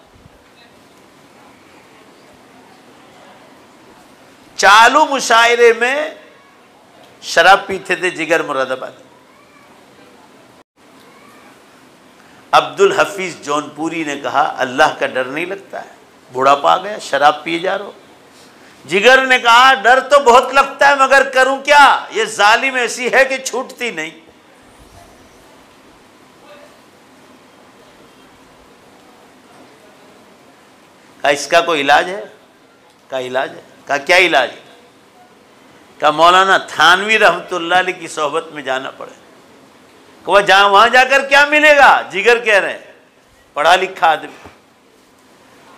چالو مشاعرے میں شراب پیتے تھے جگر مراد آبادی۔ عبد الحفیظ جون پوری نے کہا اللہ کا ڈر نہیں لگتا ہے، بوڑھاپا آ گیا شراب پیے جا رہا ہو۔ جگر نے کہا ڈر تو بہت لگتا ہے مگر کروں کیا، یہ ظالم ایسی ہے کہ چھوٹتی نہیں۔ کہا اس کا کوئی علاج ہے؟ کہا علاج ہے۔ کہا کیا علاج ہے؟ کہا مولانا تھانوی رحمۃ اللہ علیہ کی صحبت میں جانا پڑے۔ کہا وہاں جا کر کیا ملے گا؟ جگر کہہ رہے ہیں پڑھا لکھا آدمی۔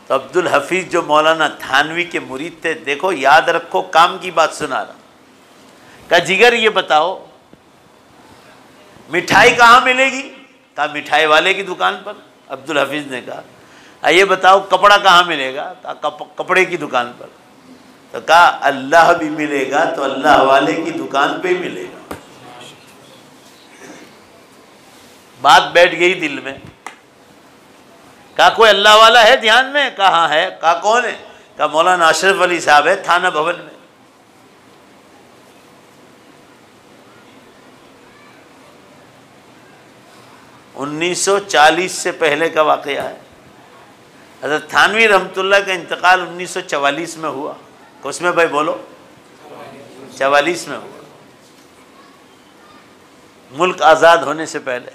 تو عبد الحفیظ جو مولانا تھانوی کے مرید تھے، دیکھو یاد رکھو کام کی بات سنا رہا۔ کہا جگر یہ بتاؤ مٹھائی کہاں ملے گی؟ کہا مٹھائی والے کی دکان پر۔ عبد الحفیظ نے کہا یہ بتاؤ کپڑا کہاں ملے گا؟ کہا کپڑے کی دکان پر۔ تو کہا اللہ بھی ملے گا تو اللہ والے کی دکان پہ ہی ملے گا۔ بات بیٹھ گئی دل میں۔ کہا کوئی اللہ والا ہے دھیان میں؟ کہا ہاں ہے۔ کہا کون ہے؟ کہا مولانا اشرف علی صاحب ہے تھانہ بھون میں۔ 1940 سے پہلے کا واقعہ ہے۔ حضرت تھانوی رحمۃ اللہ کا انتقال 1944 میں ہوا۔ اس میں بھائی بولو 44 میں ہوا، ملک آزاد ہونے سے پہلے۔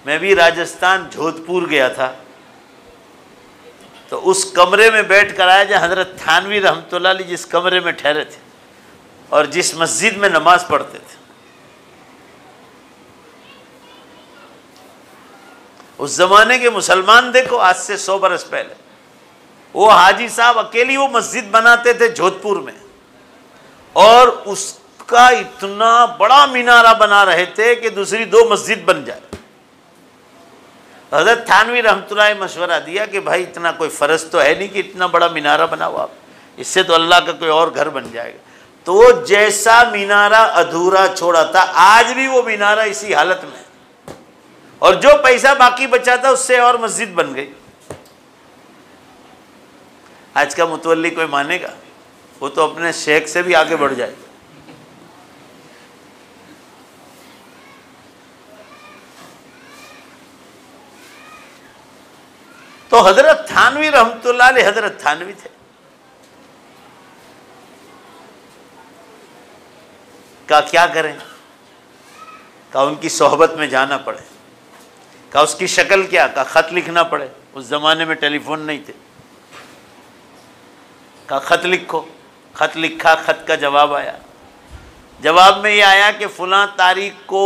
میں بھی راجستھان جودھپور گیا تھا تو اس کمرے میں بیٹھ کر آیا جہاں حضرت تھانوی رحمۃ اللہ علیہ جس کمرے میں ٹھہرے تھے اور جس مسجد میں نماز پڑھتے تھے۔ اس زمانے کے مسلمان دیکھو آج سے 100 برس پہلے، وہ حاجی صاحب اکیلی وہ مسجد بناتے تھے جودھپور میں، اور اس کا اتنا بڑا مینارہ بنا رہے تھے کہ دوسری 2 مسجد بن جائے۔ حضرت تھانوی رحمۃ اللہ نے مشورہ دیا کہ بھائی اتنا کوئی فرض تو ہے نہیں کہ اتنا بڑا مینارہ بناؤ آپ، اس سے تو اللہ کا کوئی اور گھر بن جائے گا۔ تو جیسا مینارہ ادھورا چھوڑا تھا آج بھی وہ مینارہ اسی حالت میں، اور جو پیسہ باقی بچا تھا اس سے اور مسجد بن گئی۔ آج کا متولی کوئی مانے گا؟ وہ تو اپنے شیخ سے بھی آگے بڑھ جائے گا۔ تو حضرت تھانوی رحمۃ اللہ علیہ حضرت تھانوی تھے۔ کہا کیا کریں؟ کہا ان کی صحبت میں جانا پڑے۔ کہا اس کی شکل کیا؟ کہا خط لکھنا پڑے، اس زمانے میں ٹیلی فون نہیں تھے۔ کہا خط لکھو۔ خط لکھا، خط کا جواب آیا۔ جواب میں یہ آیا کہ فلاں تاریخ کو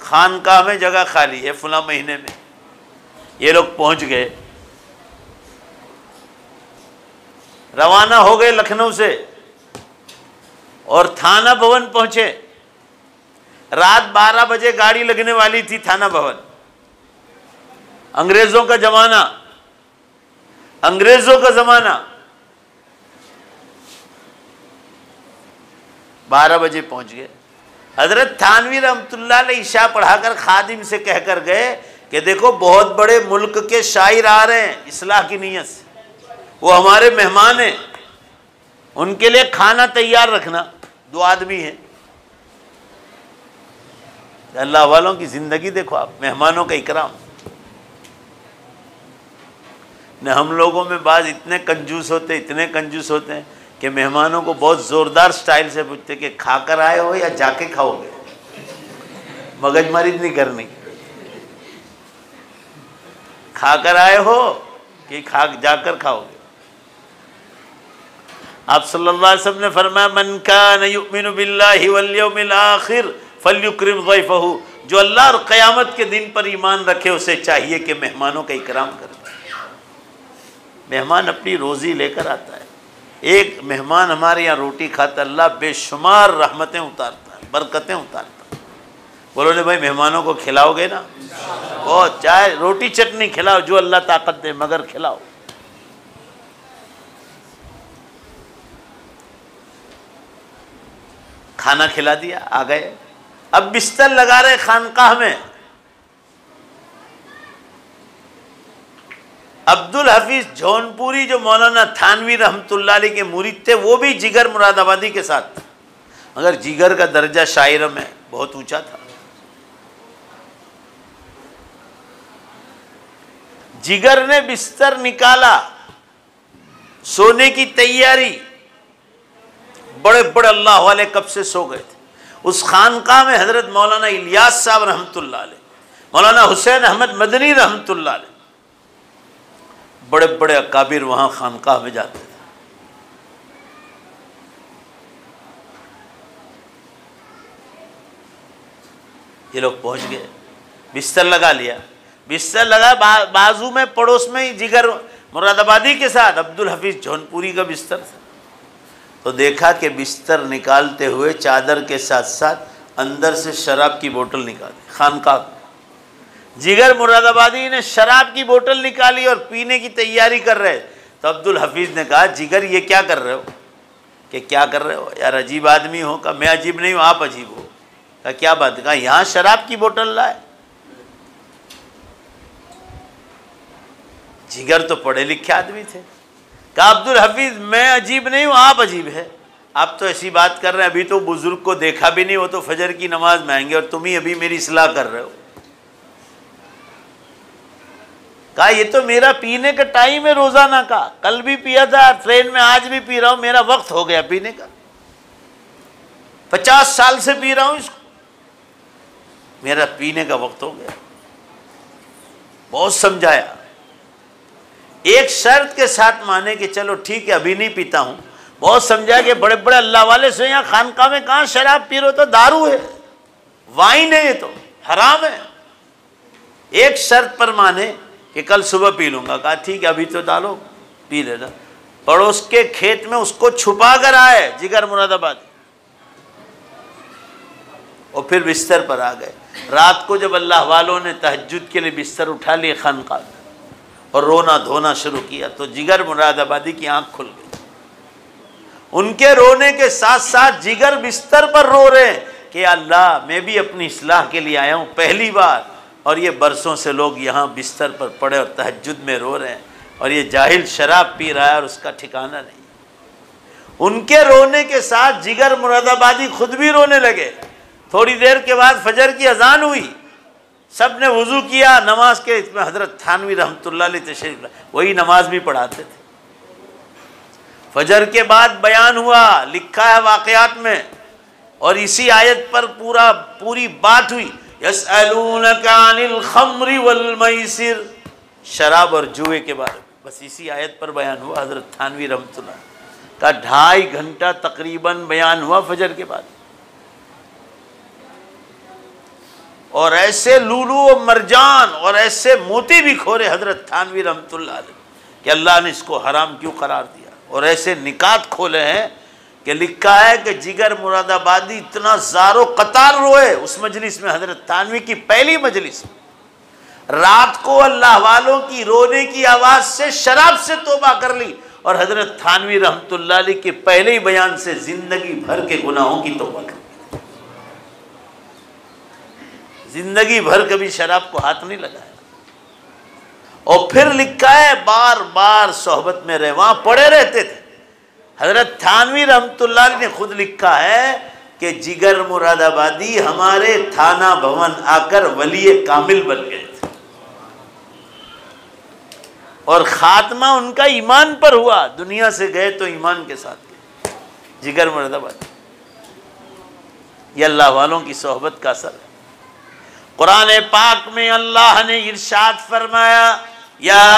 خانقاہ میں جگہ خالی ہے، فلاں مہینے میں۔ یہ لوگ پہنچ گئے، روانہ ہو گئے لکھنؤ سے اور تھانہ بھون پہنچے۔ رات 12 بجے گاڑی لگنے والی تھی تھانہ بھون۔ انگریزوں کا زمانہ، انگریزوں کا زمانہ۔ 12 بجے پہنچ گئے۔ حضرت تھانوی رحمۃ اللہ علیہ عشاء پڑھا کر خادم سے کہہ کر گئے کہ دیکھو بہت بڑے ملک کے شاعر آ رہے ہیں اصلاح کی نیت سے، وہ ہمارے مہمان ہیں، ان کے لیے کھانا تیار رکھنا۔ 2 آدمی ہیں۔ اللہ والوں کی زندگی دیکھو آپ، مہمانوں کا اکرام۔ نہ ہم لوگوں میں بعض اتنے کنجوس ہوتے، اتنے کنجوس ہوتے ہیں کہ مہمانوں کو بہت زوردار سٹائل سے پوچھتے کہ کھا کر آئے ہو یا جا کے کھاؤ گے، مگج ماری نہیں کرنی، کھا کر آئے ہو کہ جا کر کھاؤ گے۔ آپ صلی اللہ علیہ وسلم نے فرمایا من کان یؤمن باللہ والیوم الآخر فلیکرم ضیفہ، جو اللہ اور قیامت کے دن پر ایمان رکھے اسے چاہیے کہ مہمانوں کا اکرام کرے۔ مہمان اپنی روزی لے کر آتا ہے۔ ایک مہمان ہمارے یہاں روٹی کھاتا، اللہ بے شمار رحمتیں اتارتا ہے، برکتیں اتارتا ہے۔ بولو نے بھائی مہمانوں کو کھلاؤ گے نا؟ بہت، چاہے روٹی چٹنی کھلاؤ، جو اللہ طاقت دے، مگر کھلاؤ۔ کھانا کھلا دیا، آ گئے، اب بستر لگا رہے خانقاہ میں۔ عبد الحفیظ جونپوری جو مولانا تھانوی رحمۃ اللہ علیہ کے مرید تھے، وہ بھی جگر مراد آبادی کے ساتھ تھے، مگر جگر کا درجہ شاعر میں بہت اونچا تھا۔ جگر نے بستر نکالا، سونے کی تیاری، بڑے بڑے اللہ والے کب سے سو گئے تھے۔ اس خانقاہ میں حضرت مولانا الیاس صاحب رحمۃ اللہ علیہ، مولانا حسین احمد مدنی رحمۃ اللہ علیہ، بڑے بڑے اکابر وہاں خانقاہ میں جاتے تھے۔ یہ لوگ پہنچ گئے، بستر لگا لیا، بستر لگا، بازو میں پڑوس میں ہی جگر مراد آبادی کے ساتھ عبد الحفیظ جونپوری کا بستر تھا۔ تو دیکھا کہ بستر نکالتے ہوئے چادر کے ساتھ ساتھ اندر سے شراب کی بوتل نکالی خانقاہ میں۔ جگر مراد آبادی نے شراب کی بوتل نکالی اور پینے کی تیاری کر رہے، تو عبد الحفیظ نے کہا جگر یہ کیا کر رہے ہو؟ کہ کیا کر رہے ہو یار، عجیب آدمی ہو۔ کہا میں عجیب نہیں ہوں، آپ عجیب ہو۔ کہا کیا بات ہے؟ کہا یہاں شراب کی بوتل لائے۔ جگر تو پڑھے لکھے آدمی تھے۔ کہا عبد الحفیظ میں عجیب نہیں ہوں، آپ عجیب ہے۔ آپ تو ایسی بات کر رہے ہیں، ابھی تو بزرگ کو دیکھا بھی نہیں، وہ تو فجر کی نماز میں آئیں گے، اور تم ہی ابھی میری اصلاح کر رہے ہو۔ کہا یہ تو میرا پینے کا ٹائم ہے روزانہ کا، کل بھی پیا تھا، ٹرین میں آج بھی پی رہا ہوں، میرا وقت ہو گیا پینے کا، 50 سال سے پی رہا ہوں اس کو، میرا پینے کا وقت ہو گیا۔ بہت سمجھایا، ایک شرط کے ساتھ مانے کہ چلو ٹھیک ہے ابھی نہیں پیتا ہوں۔ بہت سمجھایا کہ بڑے بڑے اللہ والے سے یہاں خانقاہ میں کہاں شراب پی رہے ہو، تو دارو ہے، وائن ہے، یہ تو حرام ہے۔ ایک شرط پر مانے کہ کل صبح پی لوں گا۔ کہا ٹھیک ہے ابھی تو ڈالو، پی لینا۔ پڑوس کے کھیت میں اس کو چھپا کر آئے جگر مراد آباد، اور پھر بستر پر آ گئے۔ رات کو جب اللہ والوں نے تہجد کے لیے بستر اٹھا لیے خانقاہ میں اور رونا دھونا شروع کیا، تو جگر مراد آبادی کی آنکھ کھل گئی۔ ان کے رونے کے ساتھ ساتھ جگر بستر پر رو رہے کہ اللہ میں بھی اپنی اصلاح کے لیے آیا ہوں پہلی بار، اور یہ برسوں سے لوگ یہاں بستر پر پڑے اور تہجد میں رو رہے ہیں، اور یہ جاہل شراب پی رہا ہے اور اس کا ٹھکانہ نہیں۔ ان کے رونے کے ساتھ جگر مراد آبادی خود بھی رونے لگے۔ تھوڑی دیر کے بعد فجر کی اذان ہوئی، سب نے وضو کیا، نماز کے اس میں حضرت تھانوی رحمۃ اللہ علیہ تشریف لائے، وہی نماز بھی پڑھاتے تھے۔ فجر کے بعد بیان ہوا، لکھا ہے واقعات میں، اور اسی آیت پر پوری بات ہوئی۔ یسألونک عن الخمر والمیسر، شراب اور جوئے کے بارے میں، بس اسی آیت پر بیان ہوا حضرت تھانوی رحمۃ اللہ کا۔ 2.5 گھنٹہ تقریباً بیان ہوا فجر کے بعد، اور ایسے لولو و مرجان اور ایسے موتی بھی کھورے حضرت تھانوی رحمۃ اللہ علیہ کہ اللہ نے اس کو حرام کیوں قرار دیا، اور ایسے نکات کھولے ہیں کہ لکھا ہے کہ جگر مراد آبادی اتنا زار و قطار روئے اس مجلس میں، حضرت تھانوی کی پہلی مجلس، رات کو اللہ والوں کی رونے کی آواز سے شراب سے توبہ کر لی، اور حضرت تھانوی رحمۃ اللہ علیہ کے پہلے ہی بیان سے زندگی بھر کے گناہوں کی توبہ کر لی۔ زندگی بھر کبھی شراب کو ہاتھ نہیں لگایا، اور پھر لکھا ہے بار بار صحبت میں رہے، وہاں پڑے رہتے تھے۔ حضرت تھانوی رحمۃ اللہ علیہ نے خود لکھا ہے کہ جگر مراد آبادی ہمارے تھانہ بھون آ کر ولی کامل بن گئے تھے، اور خاتمہ ان کا ایمان پر ہوا، دنیا سے گئے تو ایمان کے ساتھ گئے۔ جگر مراد آبادی، یہ اللہ والوں کی صحبت کا اثر ہے۔ قرآن پاک میں اللہ نے ارشاد فرمایا، یا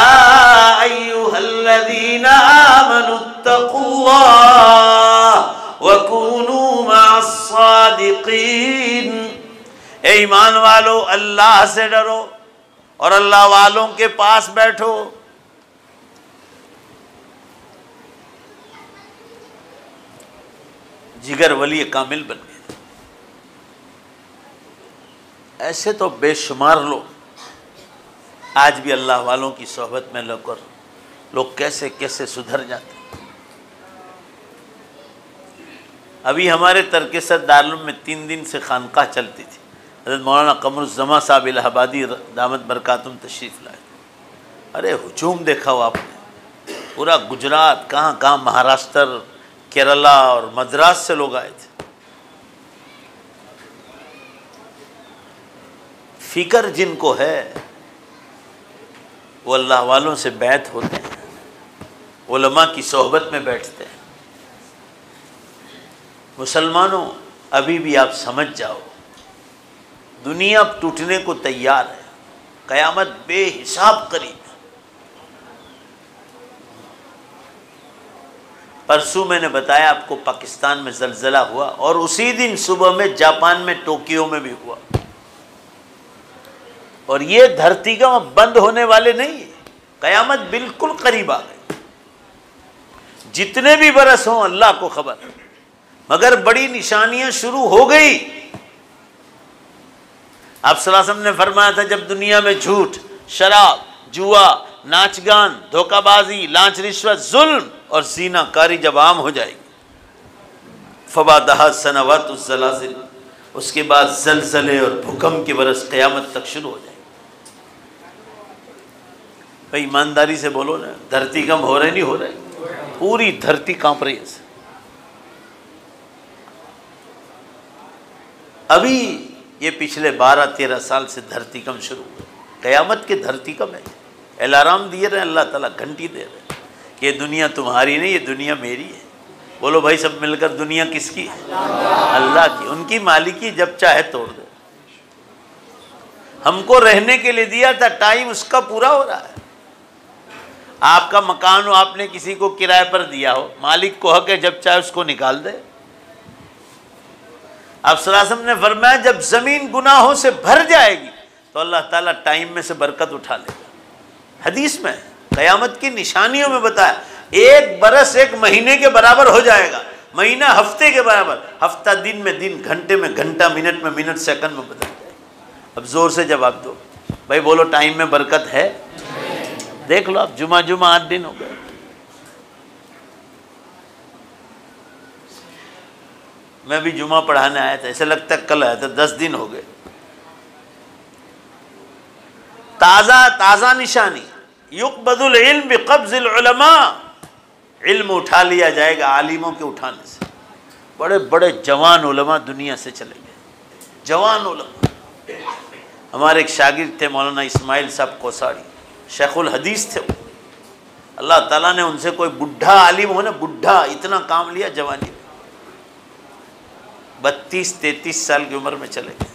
ایھا الذین آمنوا اتقوا اللہ وکونوا مع الصادقین، اے ایمان والو اللہ سے ڈرو اور اللہ والوں کے پاس بیٹھو۔ جگر ولی کامل بن گئے۔ ایسے تو بے شمار لوگ آج بھی اللہ والوں کی صحبت میں لوگ کیسے کیسے سدھر جاتے ہیں۔ ابھی ہمارے ترکیسر دارالعلوم میں 3 دن سے خانقاہ چلتی تھی، حضرت مولانا قمر الزمان صاحب الہ آبادی دامت برکاتہم تشریف لائے۔ ارے ہجوم دیکھا ہو آپ نے، پورا گجرات، کہاں کہاں، مہاراشٹر، کیرلا اور مدراس سے لوگ آئے تھے۔ فکر جن کو ہے وہ اللہ والوں سے بیعت ہوتے ہیں، علماء کی صحبت میں بیٹھتے ہیں۔ مسلمانوں ابھی بھی آپ سمجھ جاؤ، دنیا اب ٹوٹنے کو تیار ہے، قیامت بے حساب قریب ہے۔ پرسوں میں نے بتایا آپ کو پاکستان میں زلزلہ ہوا، اور اسی دن صبح میں جاپان میں ٹوکیو میں بھی ہوا، اور یہ دھرتی کا بند ہونے والے نہیں ہیں، قیامت بالکل قریب آ گئی۔ جتنے بھی برس ہوں اللہ کو خبر، مگر بڑی نشانیاں شروع ہو گئی۔ آپ صلی اللہ علیہ وسلم نے فرمایا تھا جب دنیا میں جھوٹ، شراب، جوا، ناچ گان، دھوکہ بازی، لانچ رشوت، ظلم اور زینہ کاری جب عام ہو جائے گی، فبعدہا سنوات الزلازل، اس کے بعد زلزلے اور بھوکم کے برس قیامت تک شروع ہو جائیں گے۔ بھائی ایمانداری سے بولو نا، دھرتی کم ہو رہے نہیں ہو رہے؟ پوری دھرتی کانپ رہی ہے۔ ابھی یہ پچھلے 12-13 سال سے دھرتی کم شروع ہوئی، قیامت کے دھرتی کم ہے۔ الارم دیے رہے اللہ تعالیٰ، گھنٹی دے رہے ہیں کہ یہ دنیا تمہاری نہیں، یہ دنیا میری ہے۔ بولو بھائی سب مل کر، دنیا کس کی ہے؟ اللہ کی، ان کی مالکی، جب چاہے توڑ دے۔ ہم کو رہنے کے لیے دیا تھا، ٹائم اس کا پورا ہو رہا ہے۔ آپ کا مکان ہو، آپ نے کسی کو کرائے پر دیا ہو، مالک کو حق ہے جب چاہے اس کو نکال دے۔ آپ صلی اللہ علیہ وسلم نے فرمایا جب زمین گناہوں سے بھر جائے گی تو اللہ تعالیٰ ٹائم میں سے برکت اٹھا لے گا۔ حدیث میں قیامت کی نشانیوں میں بتایا، 1 برس 1 مہینے کے برابر ہو جائے گا، مہینہ ہفتے کے برابر، ہفتہ دن میں دن، گھنٹے میں گھنٹہ، منٹ میں منٹ، سیکنڈ میں بدل جائے گا۔ اب زور سے جواب دو بھائی، بولو ٹائم میں برکت ہے؟ دیکھ لو اب، جمعہ 8 دن ہو گئے۔ میں بھی جمعہ پڑھانے آیا تھا، ایسے لگتا ہے کل آیا تھا، 10 دن ہو گئے۔ تازہ نشانی، یقبض العلم بقبض العلماء، علم اٹھا لیا جائے گا عالموں کے اٹھانے سے۔ بڑے بڑے جوان علماء دنیا سے چلے گئے، جوان علماء۔ ہمارے ایک شاگرد تھے مولانا اسماعیل صاحب کوساڑی، شیخ الحدیث تھے وہ۔ اللہ تعالیٰ نے ان سے کوئی بڈھا عالم ہو نا، بڈھا، اتنا کام لیا جوانی میں، 32-33 سال کی عمر میں چلے گئے۔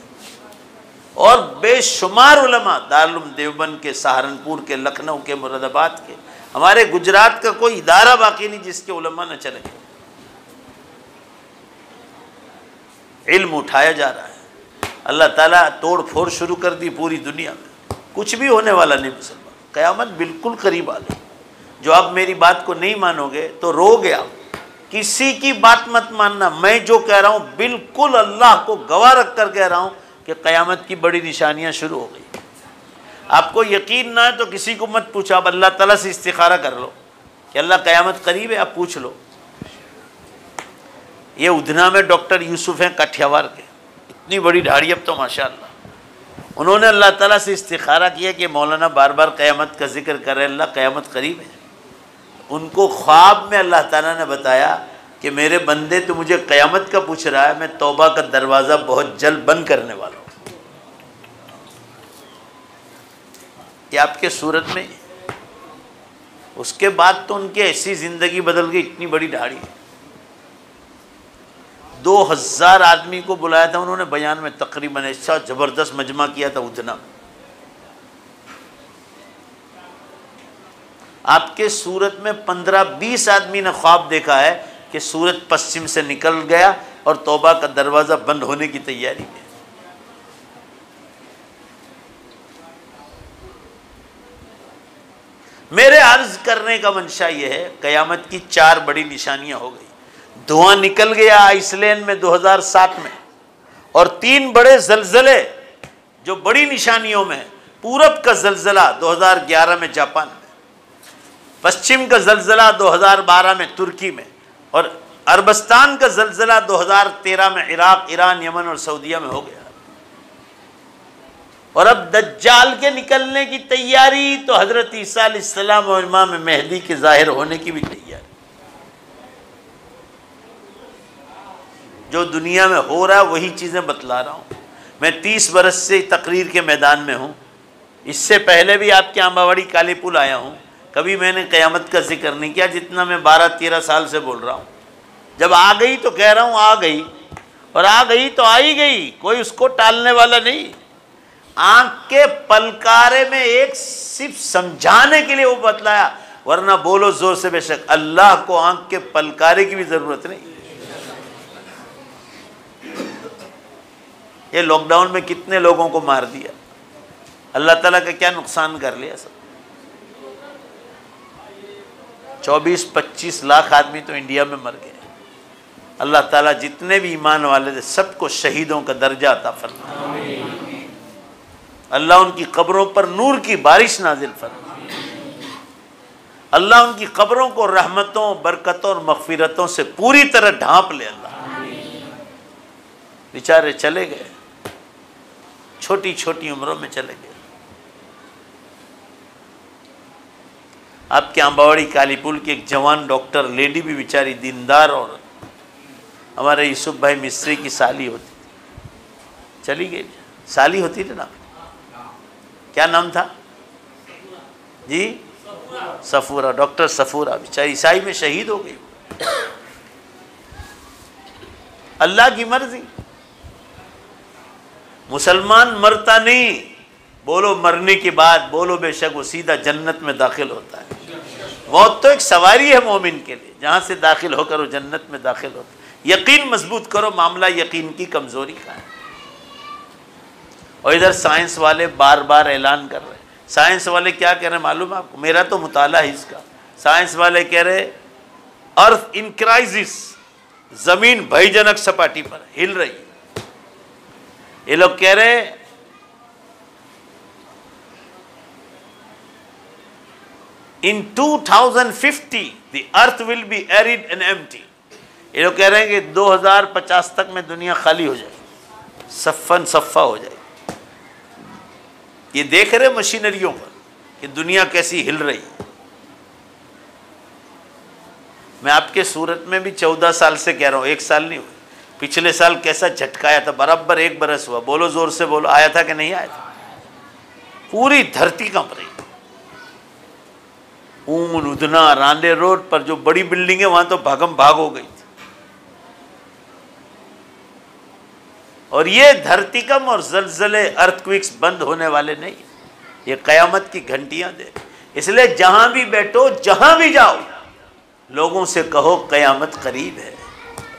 اور بے شمار علماء دارالعلوم دیوبند کے، سہارنپور کے، لکھنؤ کے، مراد آباد کے، ہمارے گجرات کا کوئی ادارہ باقی نہیں جس کے علماء نہ چلے گئے۔ علم اٹھایا جا رہا ہے، اللہ تعالیٰ توڑ پھوڑ شروع کر دی پوری دنیا میں، کچھ بھی ہونے والا نہیں مسلمان، قیامت بالکل قریب آ گئی۔ جو آپ میری بات کو نہیں مانو گے تو رو گے آپ، کسی کی بات مت ماننا، میں جو کہہ رہا ہوں بالکل اللہ کو گواہ رکھ کر کہہ رہا ہوں کہ قیامت کی بڑی نشانیاں شروع ہو گئی۔ آپ کو یقین نہ ہے تو کسی کو مت پوچھو، آپ اللہ تعالیٰ سے استخارہ کر لو کہ اللہ قیامت قریب ہے، آپ پوچھ لو۔ یہ ادھنا میں ڈاکٹر یوسف ہیں کاٹھیاوار کے، اتنی بڑی داڑھی اب تو ماشاءاللہ، انہوں نے اللہ تعالیٰ سے استخارہ کیا کہ مولانا بار بار قیامت کا ذکر کر رہے، اللہ قیامت قریب ہے۔ ان کو خواب میں اللہ تعالیٰ نے بتایا کہ میرے بندے تو مجھے قیامت کا پوچھ رہا ہے، میں توبہ کا دروازہ بہت جلد بند کرنے والا ہوں۔ یہ آپ کے صورت میں، اس کے بعد تو ان کی ایسی زندگی بدل گئی، اتنی بڑی داڑھی۔ 2000 آدمی کو بلایا تھا انہوں نے بیان میں، تقریباً ایسا زبردست مجمع کیا تھا ادنا۔ آپ کے سورت میں 15-20 آدمی نے خواب دیکھا ہے کہ سورج پشچم سے نکل گیا اور توبہ کا دروازہ بند ہونے کی تیاری ہے۔ میرے عرض کرنے کا منشا یہ ہے، قیامت کی 4 بڑی نشانیاں ہو گئی۔ دھواں نکل گیا آئس لینڈ میں 2007 میں، اور 3 بڑے زلزلے جو بڑی نشانیوں میں ہے، پورب کا زلزلہ 2011 میں جاپان میں، پشچم کا زلزلہ 2012 میں ترکی میں، اور عربستان کا زلزلہ 2013 میں عراق، ایران، یمن اور سعودیہ میں ہو گیا۔ اور اب دجال کے نکلنے کی تیاری، تو حضرت عیسیٰ علیہ السلام اور امام مہدی کے ظاہر ہونے کی بھی تیاری۔ جو دنیا میں ہو رہا ہے وہی چیزیں بتلا رہا ہوں۔ میں 30 برس سے تقریر کے میدان میں ہوں، اس سے پہلے بھی آپ کے آمباوڑی کالی پل آیا ہوں، کبھی میں نے قیامت کا ذکر نہیں کیا جتنا میں 12-13 سال سے بول رہا ہوں۔ جب آ گئی تو کہہ رہا ہوں آ گئی، اور آ گئی تو آئی گئی، کوئی اس کو ٹالنے والا نہیں۔ آنکھ کے پلکارے میں ایک صرف سمجھانے کے لیے وہ بتلایا، ورنہ بولو زور سے بے شک اللہ کو آنکھ کے پلکارے کی بھی ضرورت نہیں۔ یہ لاک ڈاؤن میں کتنے لوگوں کو مار دیا، اللہ تعالیٰ کا کیا نقصان کر لیا سب۔ 24-25 لاکھ آدمی تو انڈیا میں مر گئے۔ اللہ تعالیٰ جتنے بھی ایمان والے تھے سب کو شہیدوں کا درجہ عطا فرمائے، اللہ ان کی قبروں پر نور کی بارش نازل فرمائے، اللہ ان کی قبروں کو رحمتوں، برکتوں اور مغفرتوں سے پوری طرح ڈھانپ لے۔ اللہ بیچارے چلے گئے، چھوٹی چھوٹی عمروں میں چلے گئے۔ آپ کے آمباوڑی کالی پل کی ایک جوان ڈاکٹر لیڈی بھی بیچاری دیندار اور ہمارے یوسف بھائی مصری کی سالی ہوتی تھی، چلی گئی۔ سالی ہوتی تھی نا، کیا نام تھا جی؟ صفورہ، ڈاکٹر صفورہ، بیچاری عیسائی میں شہید ہو گئی۔ اللہ کی مرضی، مسلمان مرتا نہیں، بولو مرنے کے بعد بولو بے شک وہ سیدھا جنت میں داخل ہوتا ہے۔ موت تو ایک سواری ہے مومن کے لیے، جہاں سے داخل ہو کر وہ جنت میں داخل ہوتا ہے۔ یقین مضبوط کرو، معاملہ یقین کی کمزوری کا ہے۔ اور ادھر سائنس والے بار بار اعلان کر رہے ہیں۔ سائنس والے کیا کہہ رہے ہیں معلوم ہے آپ کو؟ میرا تو مطالعہ ہے اس کا۔ سائنس والے کہہ رہے ارتھ ان کرائسس، زمین بھئی جنک سپاٹی پر ہل رہی ہے۔ یہ لوگ کہہ رہے in 2050 the earth will be arid and empty۔ یہ لوگ کہہ رہے ہیں کہ 2050 تک میں دنیا خالی ہو جائے، صفن صفا ہو جائے۔ یہ دیکھ رہے مشینریوں پر کہ دنیا کیسی ہل رہی ہے۔ میں آپ کے صورت میں بھی 14 سال سے کہہ رہا ہوں، 1 سال نہیں ہوا۔ پچھلے سال کیسا جھٹکایا تھا، برابر 1 برس ہوا۔ بولو زور سے بولو، آیا تھا کہ نہیں آیا تھا؟ پوری دھرتی کانپ رہی۔ اون ادنا راندے روڈ پر جو بڑی بلڈنگ ہے وہاں تو بھاگم بھاگ ہو گئی تھی۔ اور یہ دھرتی کم اور زلزلے ارتھ-کوئکس بند ہونے والے نہیں، یہ قیامت کی گھنٹیاں دے۔ اس لیے جہاں بھی بیٹھو، جہاں بھی جاؤ، لوگوں سے کہو قیامت قریب ہے۔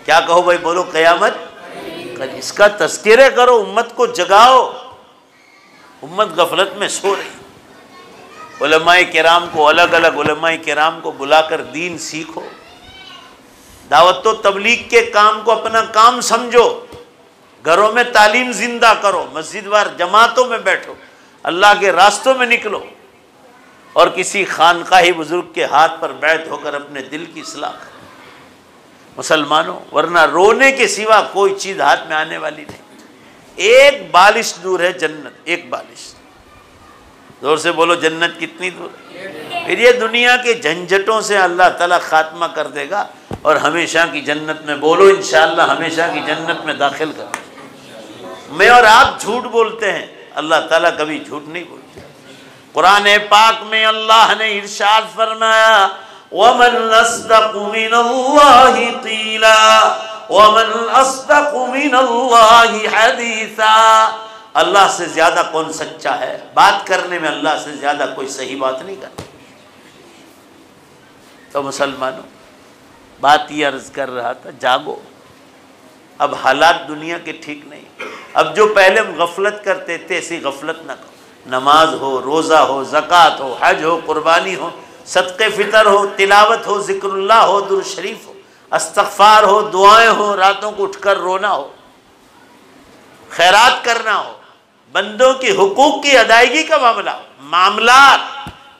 کیا کہو بھائی؟ بولو قیامت قریب۔ اس کا تذکرہ کرو، امت کو جگاؤ، امت غفلت میں سو رہی۔ علماء کرام کو، الگ الگ علماء کرام کو بلا کر دین سیکھو، دعوت و تبلیغ کے کام کو اپنا کام سمجھو، گھروں میں تعلیم زندہ کرو، مسجد وار جماعتوں میں بیٹھو، اللہ کے راستوں میں نکلو، اور کسی خانقاہی بزرگ کے ہاتھ پر بیعت ہو کر اپنے دل کی اصلاح کرو مسلمانوں، ورنہ رونے کے سوا کوئی چیز ہاتھ میں آنے والی نہیں۔ ایک بالش دور ہے جنت، ایک بالش۔ زور سے بولو جنت کتنی دور ہے؟ پھر یہ دنیا کے جھنجھٹوں سے اللہ تعالیٰ خاتمہ کر دے گا اور ہمیشہ کی جنت میں، بولو انشاءاللہ ہمیشہ کی جنت میں داخل کر دے گا۔ میں اور آپ جھوٹ بولتے ہیں، اللہ تعالیٰ کبھی جھوٹ نہیں بولتے۔ قرآن پاک میں اللہ نے ارشاد فرمایا وَمَنْ أَصْدَقُ مِنَ اللَّهِ قِيلًا وَمَنْ أَصْدَقُ مِنَ اللَّهِ حَدِيثًا۔ اللہ سے زیادہ کون سچا ہے؟ بات کرنے میں اللہ سے زیادہ کوئی صحیح بات نہیں کرتا۔ تو مسلمانوں، بات یہ عرض کر رہا تھا، جاگو، اب حالات دنیا کے ٹھیک نہیں۔ اب جو پہلے ہم غفلت کرتے تھے ایسی غفلت نہ کرو۔ نماز ہو، روزہ ہو، زکوٰۃ ہو، حج ہو، قربانی ہو، صدقے فطر ہو، تلاوت ہو، ذکر اللہ ہو، درود شریف ہو، استغفار ہو، دعائیں ہو، راتوں کو اٹھ کر رونا ہو، خیرات کرنا ہو، بندوں کے حقوق کی ادائیگی کا معاملات،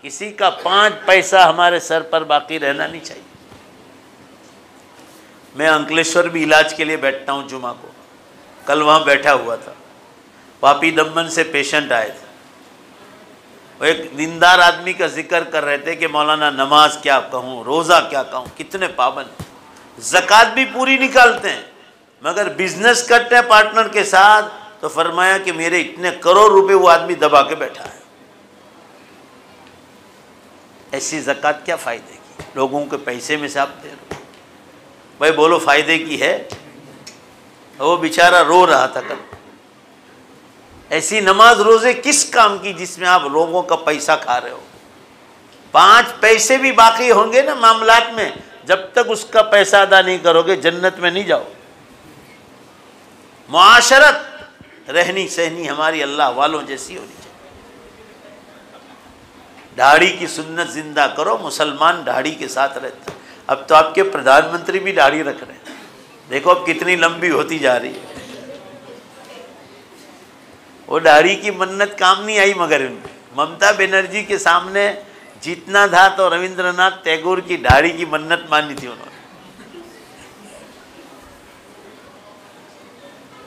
کسی کا 5 پیسہ ہمارے سر پر باقی رہنا نہیں چاہیے۔ میں انکلیشور بھی علاج کے لیے بیٹھتا ہوں جمعہ کو، کل وہاں بیٹھا ہوا تھا، پاپی دمن سے پیشنٹ آئے تھے، وہ ایک دیندار آدمی کا ذکر کر رہے تھے کہ مولانا نماز کیا کہوں، روزہ کیا کہوں، کتنے پابند، زکوٰۃ بھی پوری نکالتے ہیں مگر بزنس کرتے ہیں پارٹنر کے ساتھ، تو فرمایا کہ میرے اتنے کروڑ روپے وہ آدمی دبا کے بیٹھا ہے۔ ایسی زکوٰۃ کیا فائدے کی؟ لوگوں کے پیسے میں سے آپ دے رہے ہو، بھائی بولو فائدے کی ہے؟ وہ بیچارہ رو رہا تھا کل۔ ایسی نماز روزے کس کام کی جس میں آپ لوگوں کا پیسہ کھا رہے ہو؟ 5 پیسے بھی باقی ہوں گے نا معاملات میں، جب تک اس کا پیسہ ادا نہیں کرو گے جنت میں نہیں جاؤ۔ معاشرت رہنی سہنی ہماری اللہ والوں جیسی ہونی چاہیے۔ داڑھی کی سنت زندہ کرو، مسلمان داڑھی کے ساتھ رہتا ہے۔ اب تو آپ کے پردھان منتری بھی داڑھی رکھ رہے ہیں، دیکھو اب کتنی لمبی ہوتی جا رہی ہے۔ وہ داڑھی کی منت کام نہیں آئی مگر ان میں، ممتا بنرجی کے سامنے جیتنا تھا تو رویندر ناتھ ٹیگور کی داڑھی کی منت مانی تھی انہوں نے۔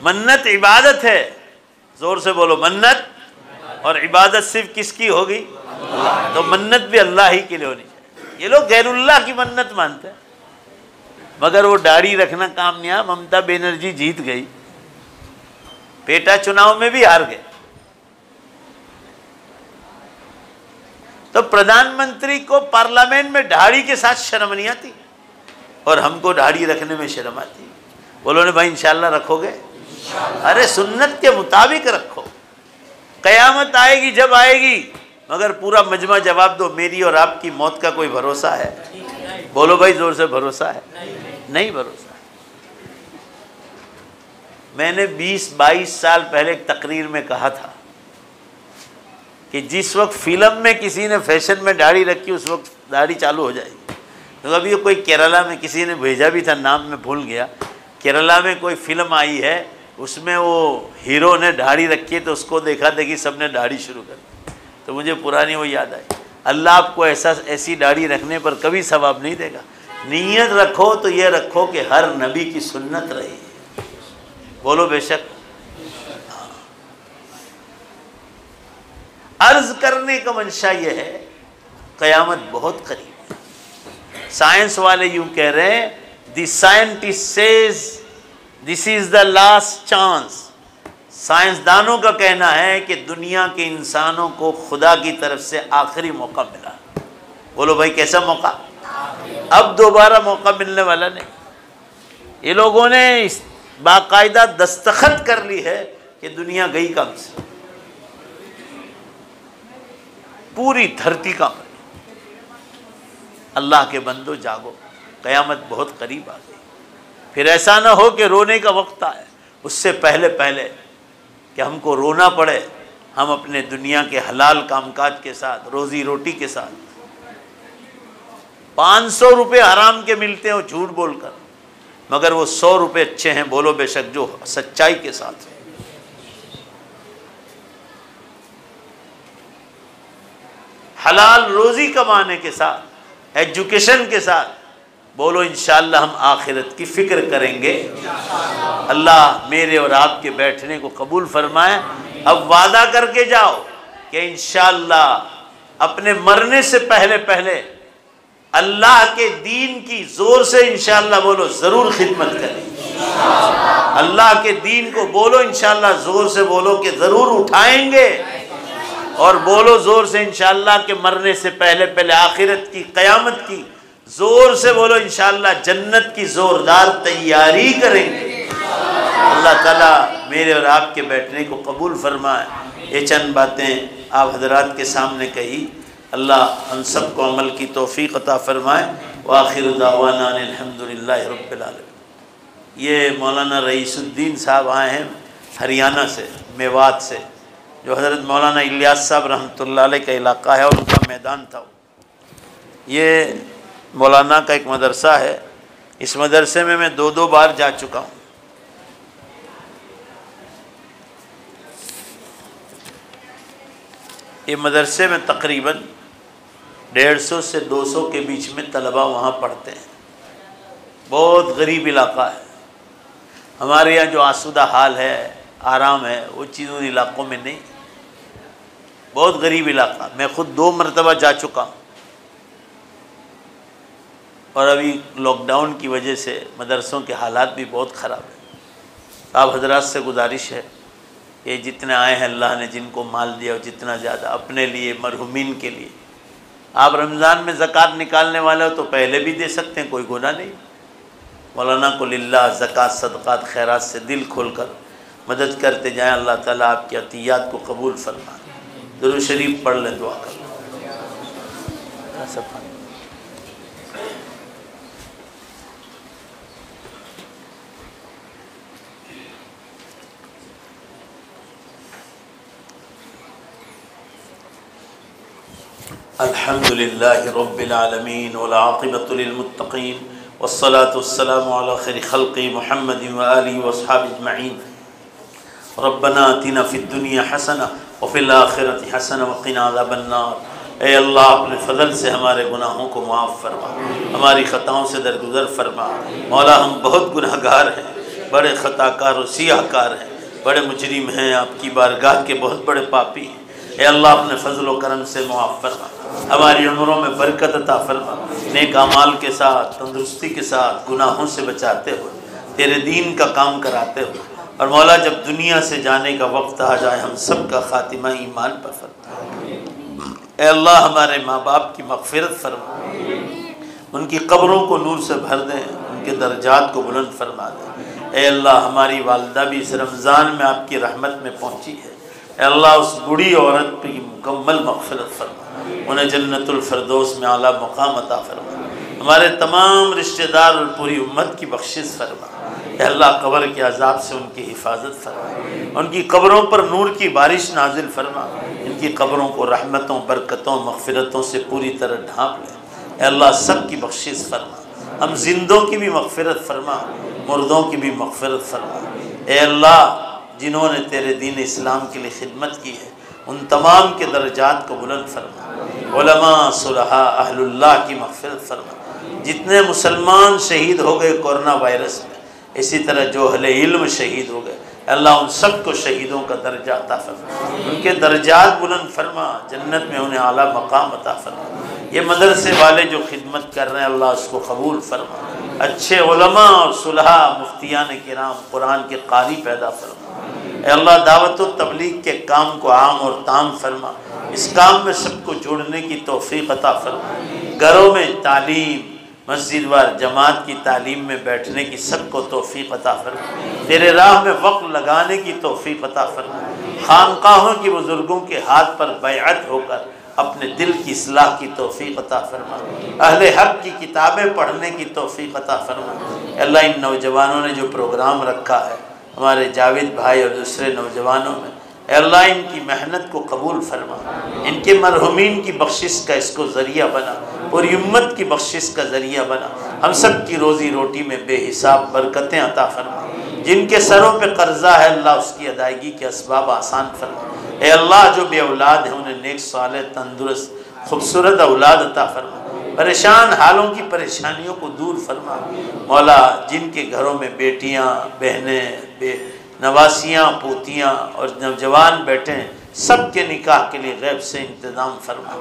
منت عبادت ہے، زور سے بولو منت، اور عبادت صرف کس کی ہوگی؟ تو منت بھی اللہ ہی کے لیے ہونی چاہیے۔ یہ لوگ غیر اللہ کی منت مانتے ہیں مگر وہ داڑھی رکھنا کام نہیں آیا۔ ممتا بنرجی جیت گئی، پیٹا چناؤ میں بھی ہار گئے، تو پردھان منتری کو پارلیمنٹ میں داڑھی کے ساتھ شرم نہیں آتی اور ہم کو داڑھی رکھنے میں شرم آتی۔ بولو نے بھائی انشاءاللہ رکھو گے؟ ارے سنت کے مطابق رکھو، قیامت آئے گی جب آئے گی، مگر پورا مجمع جواب دو میری اور آپ کی موت کا کوئی بھروسہ ہے؟ بولو بھائی زور سے، بھروسہ ہے؟ نہیں بھروسہ۔ میں نے 20-22 سال پہلے ایک تقریر میں کہا تھا کہ جس وقت فلم میں کسی نے فیشن میں داڑھی رکھی اس وقت داڑھی چالو ہو جائے گی۔ تو ابھی کوئی کیرلا میں کسی نے بھیجا بھی تھا، نام میں بھول گیا، کیرلا میں کوئی فلم آئی ہے، اس میں وہ ہیرو نے داڑھی رکھی ہے تو اس کو دیکھا دیکھی سب نے داڑھی شروع کر دی، تو مجھے پرانی وہ یاد آئی۔ اللہ آپ کو ایسی داڑھی رکھنے پر کبھی ثواب نہیں دے گا۔ نیت رکھو تو یہ رکھو کہ ہر نبی کی سنت رہی ہے، بولو بے شک۔ عرض کرنے کا منشا یہ ہے قیامت بہت قریب ہے۔ سائنس والے یوں کہہ رہے ہیں، the scientist says this is the last chance. سائنسدانوں کا کہنا ہے کہ دنیا کے انسانوں کو خدا کی طرف سے آخری موقع ملا۔ بولو بھائی کیسا موقع؟ اب دوبارہ موقع ملنے والا نہیں۔ یہ لوگوں نے باقاعدہ دستخط کر لی ہے کہ دنیا گئی کم سے، پوری دھرتی کام رہی۔ اللہ کے بندو جاگو، قیامت بہت قریب آ گئی۔ پھر ایسا نہ ہو کہ رونے کا وقت آئے، اس سے پہلے کہ ہم کو رونا پڑے، ہم اپنے دنیا کے حلال کام کاج کے ساتھ، روزی روٹی کے ساتھ 500 روپے حرام کے ملتے ہو جھوٹ بول کر، مگر وہ 100 روپے اچھے ہیں، بولو بے شک، جو سچائی کے ساتھ۔ حلال روزی کمانے کے ساتھ، ایجوکیشن کے ساتھ، بولو انشاءاللہ ہم آخرت کی فکر کریں گے۔ اللہ میرے اور آپ کے بیٹھنے کو قبول فرمائے۔ اب وعدہ کر کے جاؤ کہ انشاءاللہ اپنے مرنے سے پہلے اللہ کے دین کی زور سے انشاءاللہ بولو ضرور خدمت کریں۔ اللہ کے دین کو بولو انشاءاللہ زور سے بولو کہ ضرور اٹھائیں گے، اور بولو زور سے انشاءاللہ کہ مرنے سے پہلے آخرت کی، قیامت کی زور سے بولو انشاءاللہ جنت کی زوردار تیاری کریں گے۔ اللہ تعالیٰ میرے اور آپ کے بیٹھنے کو قبول فرمائے۔ یہ چند باتیں آپ حضرات کے سامنے کہی، اللہ ہم سب کو عمل کی توفیق عطا فرمائے۔ وآخر دعوانا الحمدللہ رب العالمین۔ یہ مولانا رئیس الدین صاحب آئے ہیں ہریانہ سے، میوات سے، جو حضرت مولانا الیاس صاحب رحمۃ اللہ علیہ کا علاقہ ہے اور ان کا میدان تھا۔ یہ مولانا کا ایک مدرسہ ہے، اس مدرسے میں 2 بار جا چکا ہوں۔ یہ مدرسے میں تقریباً 150 سے 200 کے بیچ میں طلباء وہاں پڑھتے ہیں۔ بہت غریب علاقہ ہے۔ ہمارے یہاں جو آسودہ حال ہے، آرام ہے، وہ چیز ان علاقوں میں نہیں۔ بہت غریب علاقہ، میں خود 2 مرتبہ جا چکا ہوں، اور ابھی لاک ڈاؤن کی وجہ سے مدرسوں کے حالات بھی بہت خراب ہیں۔ آپ حضرات سے گزارش ہے، یہ جتنے آئے ہیں اللہ نے جن کو مال دیا جتنا زیادہ اپنے لیے، مرحومین کے لیے، آپ رمضان میں زکوٰۃ نکالنے والے ہو تو پہلے بھی دے سکتے ہیں، کوئی گناہ نہیں۔ مولانا کو للہ زکوٰۃ صدقات خیرات سے دل کھول کر مدد کرتے جائیں، اللہ تعالیٰ آپ کی عطیات کو قبول فرمائے۔ درود شریف پڑھ لیں، دعا کر لیں۔ الحمد للہ رب العالمین والعاقبۃ للمتقین والصلاة والسلام علی خیر خلق محمد وآلہ واصحابہ اجمعین۔ ربنا آتنا فی الدنیا حسنہ وفی الآخرۃ حسنہ وقنا عذاب النار۔ اے اللہ اپنے فضل سے ہمارے گناہوں کو معاف فرما، ہماری خطاؤں سے درگزر فرما۔ مولا ہم بہت گناہ گار ہیں، بڑے خطا کار و سیاہ کار ہیں، بڑے مجرم ہیں، آپ کی بارگاہ کے بہت بڑے پاپی ہیں۔ اے اللہ اپنے فضل و کرم سے معاف فرما، ہماری عمروں میں برکت عطا فرما، نیک اعمال کے ساتھ، تندرستی کے ساتھ، گناہوں سے بچاتے ہوئے، تیرے دین کا کام کراتے ہوئے، اور مولا جب دنیا سے جانے کا وقت آ جائے ہم سب کا خاتمہ ایمان پر فرما۔ اے اللہ ہمارے ماں باپ کی مغفرت فرما، ان کی قبروں کو نور سے بھر دیں، ان کے درجات کو بلند فرما دیں۔ اے اللہ ہماری والدہ بھی اس رمضان میں آپ کی رحمت میں پہنچی ہے، اے اللہ اس بوڑھی عورت کی مکمل مغفرت فرما، انہیں جنت الفردوس میں اعلیٰ مقام عطا فرما۔ ہمارے تمام رشتہ دار اور پوری امت کی بخشش فرما۔ اے اللہ قبر کے عذاب سے ان کی حفاظت فرما، ان کی قبروں پر نور کی بارش نازل فرما، ان کی قبروں کو رحمتوں، برکتوں، مغفرتوں سے پوری طرح ڈھانپ لے۔ اے اللہ سب کی بخشش فرما، ہم زندوں کی بھی مغفرت فرما، مردوں کی بھی مغفرت فرما۔ اے اللہ جنہوں نے تیرے دین اسلام کے لیے خدمت کی ہے ان تمام کے درجات کو بلند فرما، علماء، صلحاء، اہل اللہ کی مغفرت فرما۔ جتنے مسلمان شہید ہو گئے کورونا وائرس میں، اسی طرح جو اہل علم شہید ہو گئے، اللہ ان سب کو شہیدوں کا درجہ عطا فرما، ان کے درجات بلند فرما، جنت میں انہیں اعلیٰ مقام عطا فرما۔ یہ مدرسے والے جو خدمت کر رہے ہیں اللہ اس کو قبول فرما، اچھے علماء اور صلحاء، مفتیان کرام، قرآن کے قاری پیدا فرما۔ اے اللہ دعوت و تبلیغ کے کام کو عام اور تام فرما، اس کام میں سب کو جوڑنے کی توفیق عطا فرما۔ گھروں میں تعلیم، مسجد وار جماعت کی تعلیم میں بیٹھنے کی سب کو توفیق عطا فرما، تیرے راہ میں وقت لگانے کی توفیق عطا فرما۔ خانقاہوں کی بزرگوں کے ہاتھ پر بیعت ہو کر اپنے دل کی اصلاح کی توفیق عطا فرما، اہل حق کی کتابیں پڑھنے کی توفیق عطا فرما۔ اے اللہ ان نوجوانوں نے جو پروگرام رکھا ہے، ہمارے جاوید بھائی اور دوسرے نوجوانوں میں، اے اللہ ان کی محنت کو قبول فرما، ان کے مرحومین کی بخشش کا اس کو ذریعہ بنا، پوری امت کی بخشش کا ذریعہ بنا، ہم سب کی روزی روٹی میں بے حساب برکتیں عطا فرما۔ جن کے سروں پہ قرضہ ہے اللہ اس کی ادائیگی کے اسباب آسان فرما۔ اے اللہ جو بے اولاد ہیں انہیں نیک صالح تندرست خوبصورت اولاد عطا فرما، پریشان حالوں کی پریشانیوں کو دور فرما۔ مولا جن کے گھروں میں بیٹیاں، بہنیں، نواسیاں، پوتیاں اور نوجوان بیٹھے ہیں، سب کے نکاح کے لیے غیب سے انتظام فرما،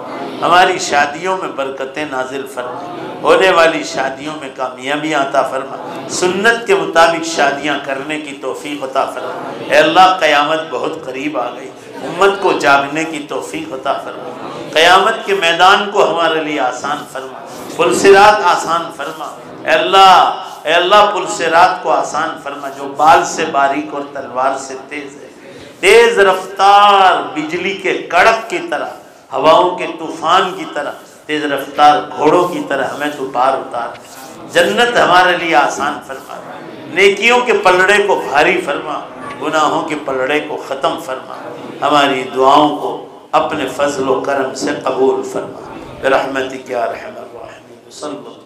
ہماری شادیوں میں برکتیں نازل فرما، ہونے والی شادیوں میں کامیابیاں عطا فرما، سنت کے مطابق شادیاں کرنے کی توفیق عطا فرما۔ اے اللہ قیامت بہت قریب آ گئی، امت کو جاگنے کی توفیق عطا فرما، قیامت کے میدان کو ہمارے لیے آسان فرما، پل صراط آسان فرما۔ اے اللہ پل صراط کو آسان فرما، جو بال سے باریک اور تلوار سے تیز ہے، تیز رفتار بجلی کے کڑک کی طرح، ہواؤں کے طوفان کی طرح، تیز رفتار گھوڑوں کی طرح ہمیں تو پار اتار، جنت ہمارے لیے آسان فرما، نیکیوں کے پلڑے کو بھاری فرما، گناہوں کے پلڑے کو ختم فرما، ہماری دعاؤں کو اپنے فضل و کرم سے قبول فرما، برحمتک یا ارحم الراحمین۔ صلی اللہ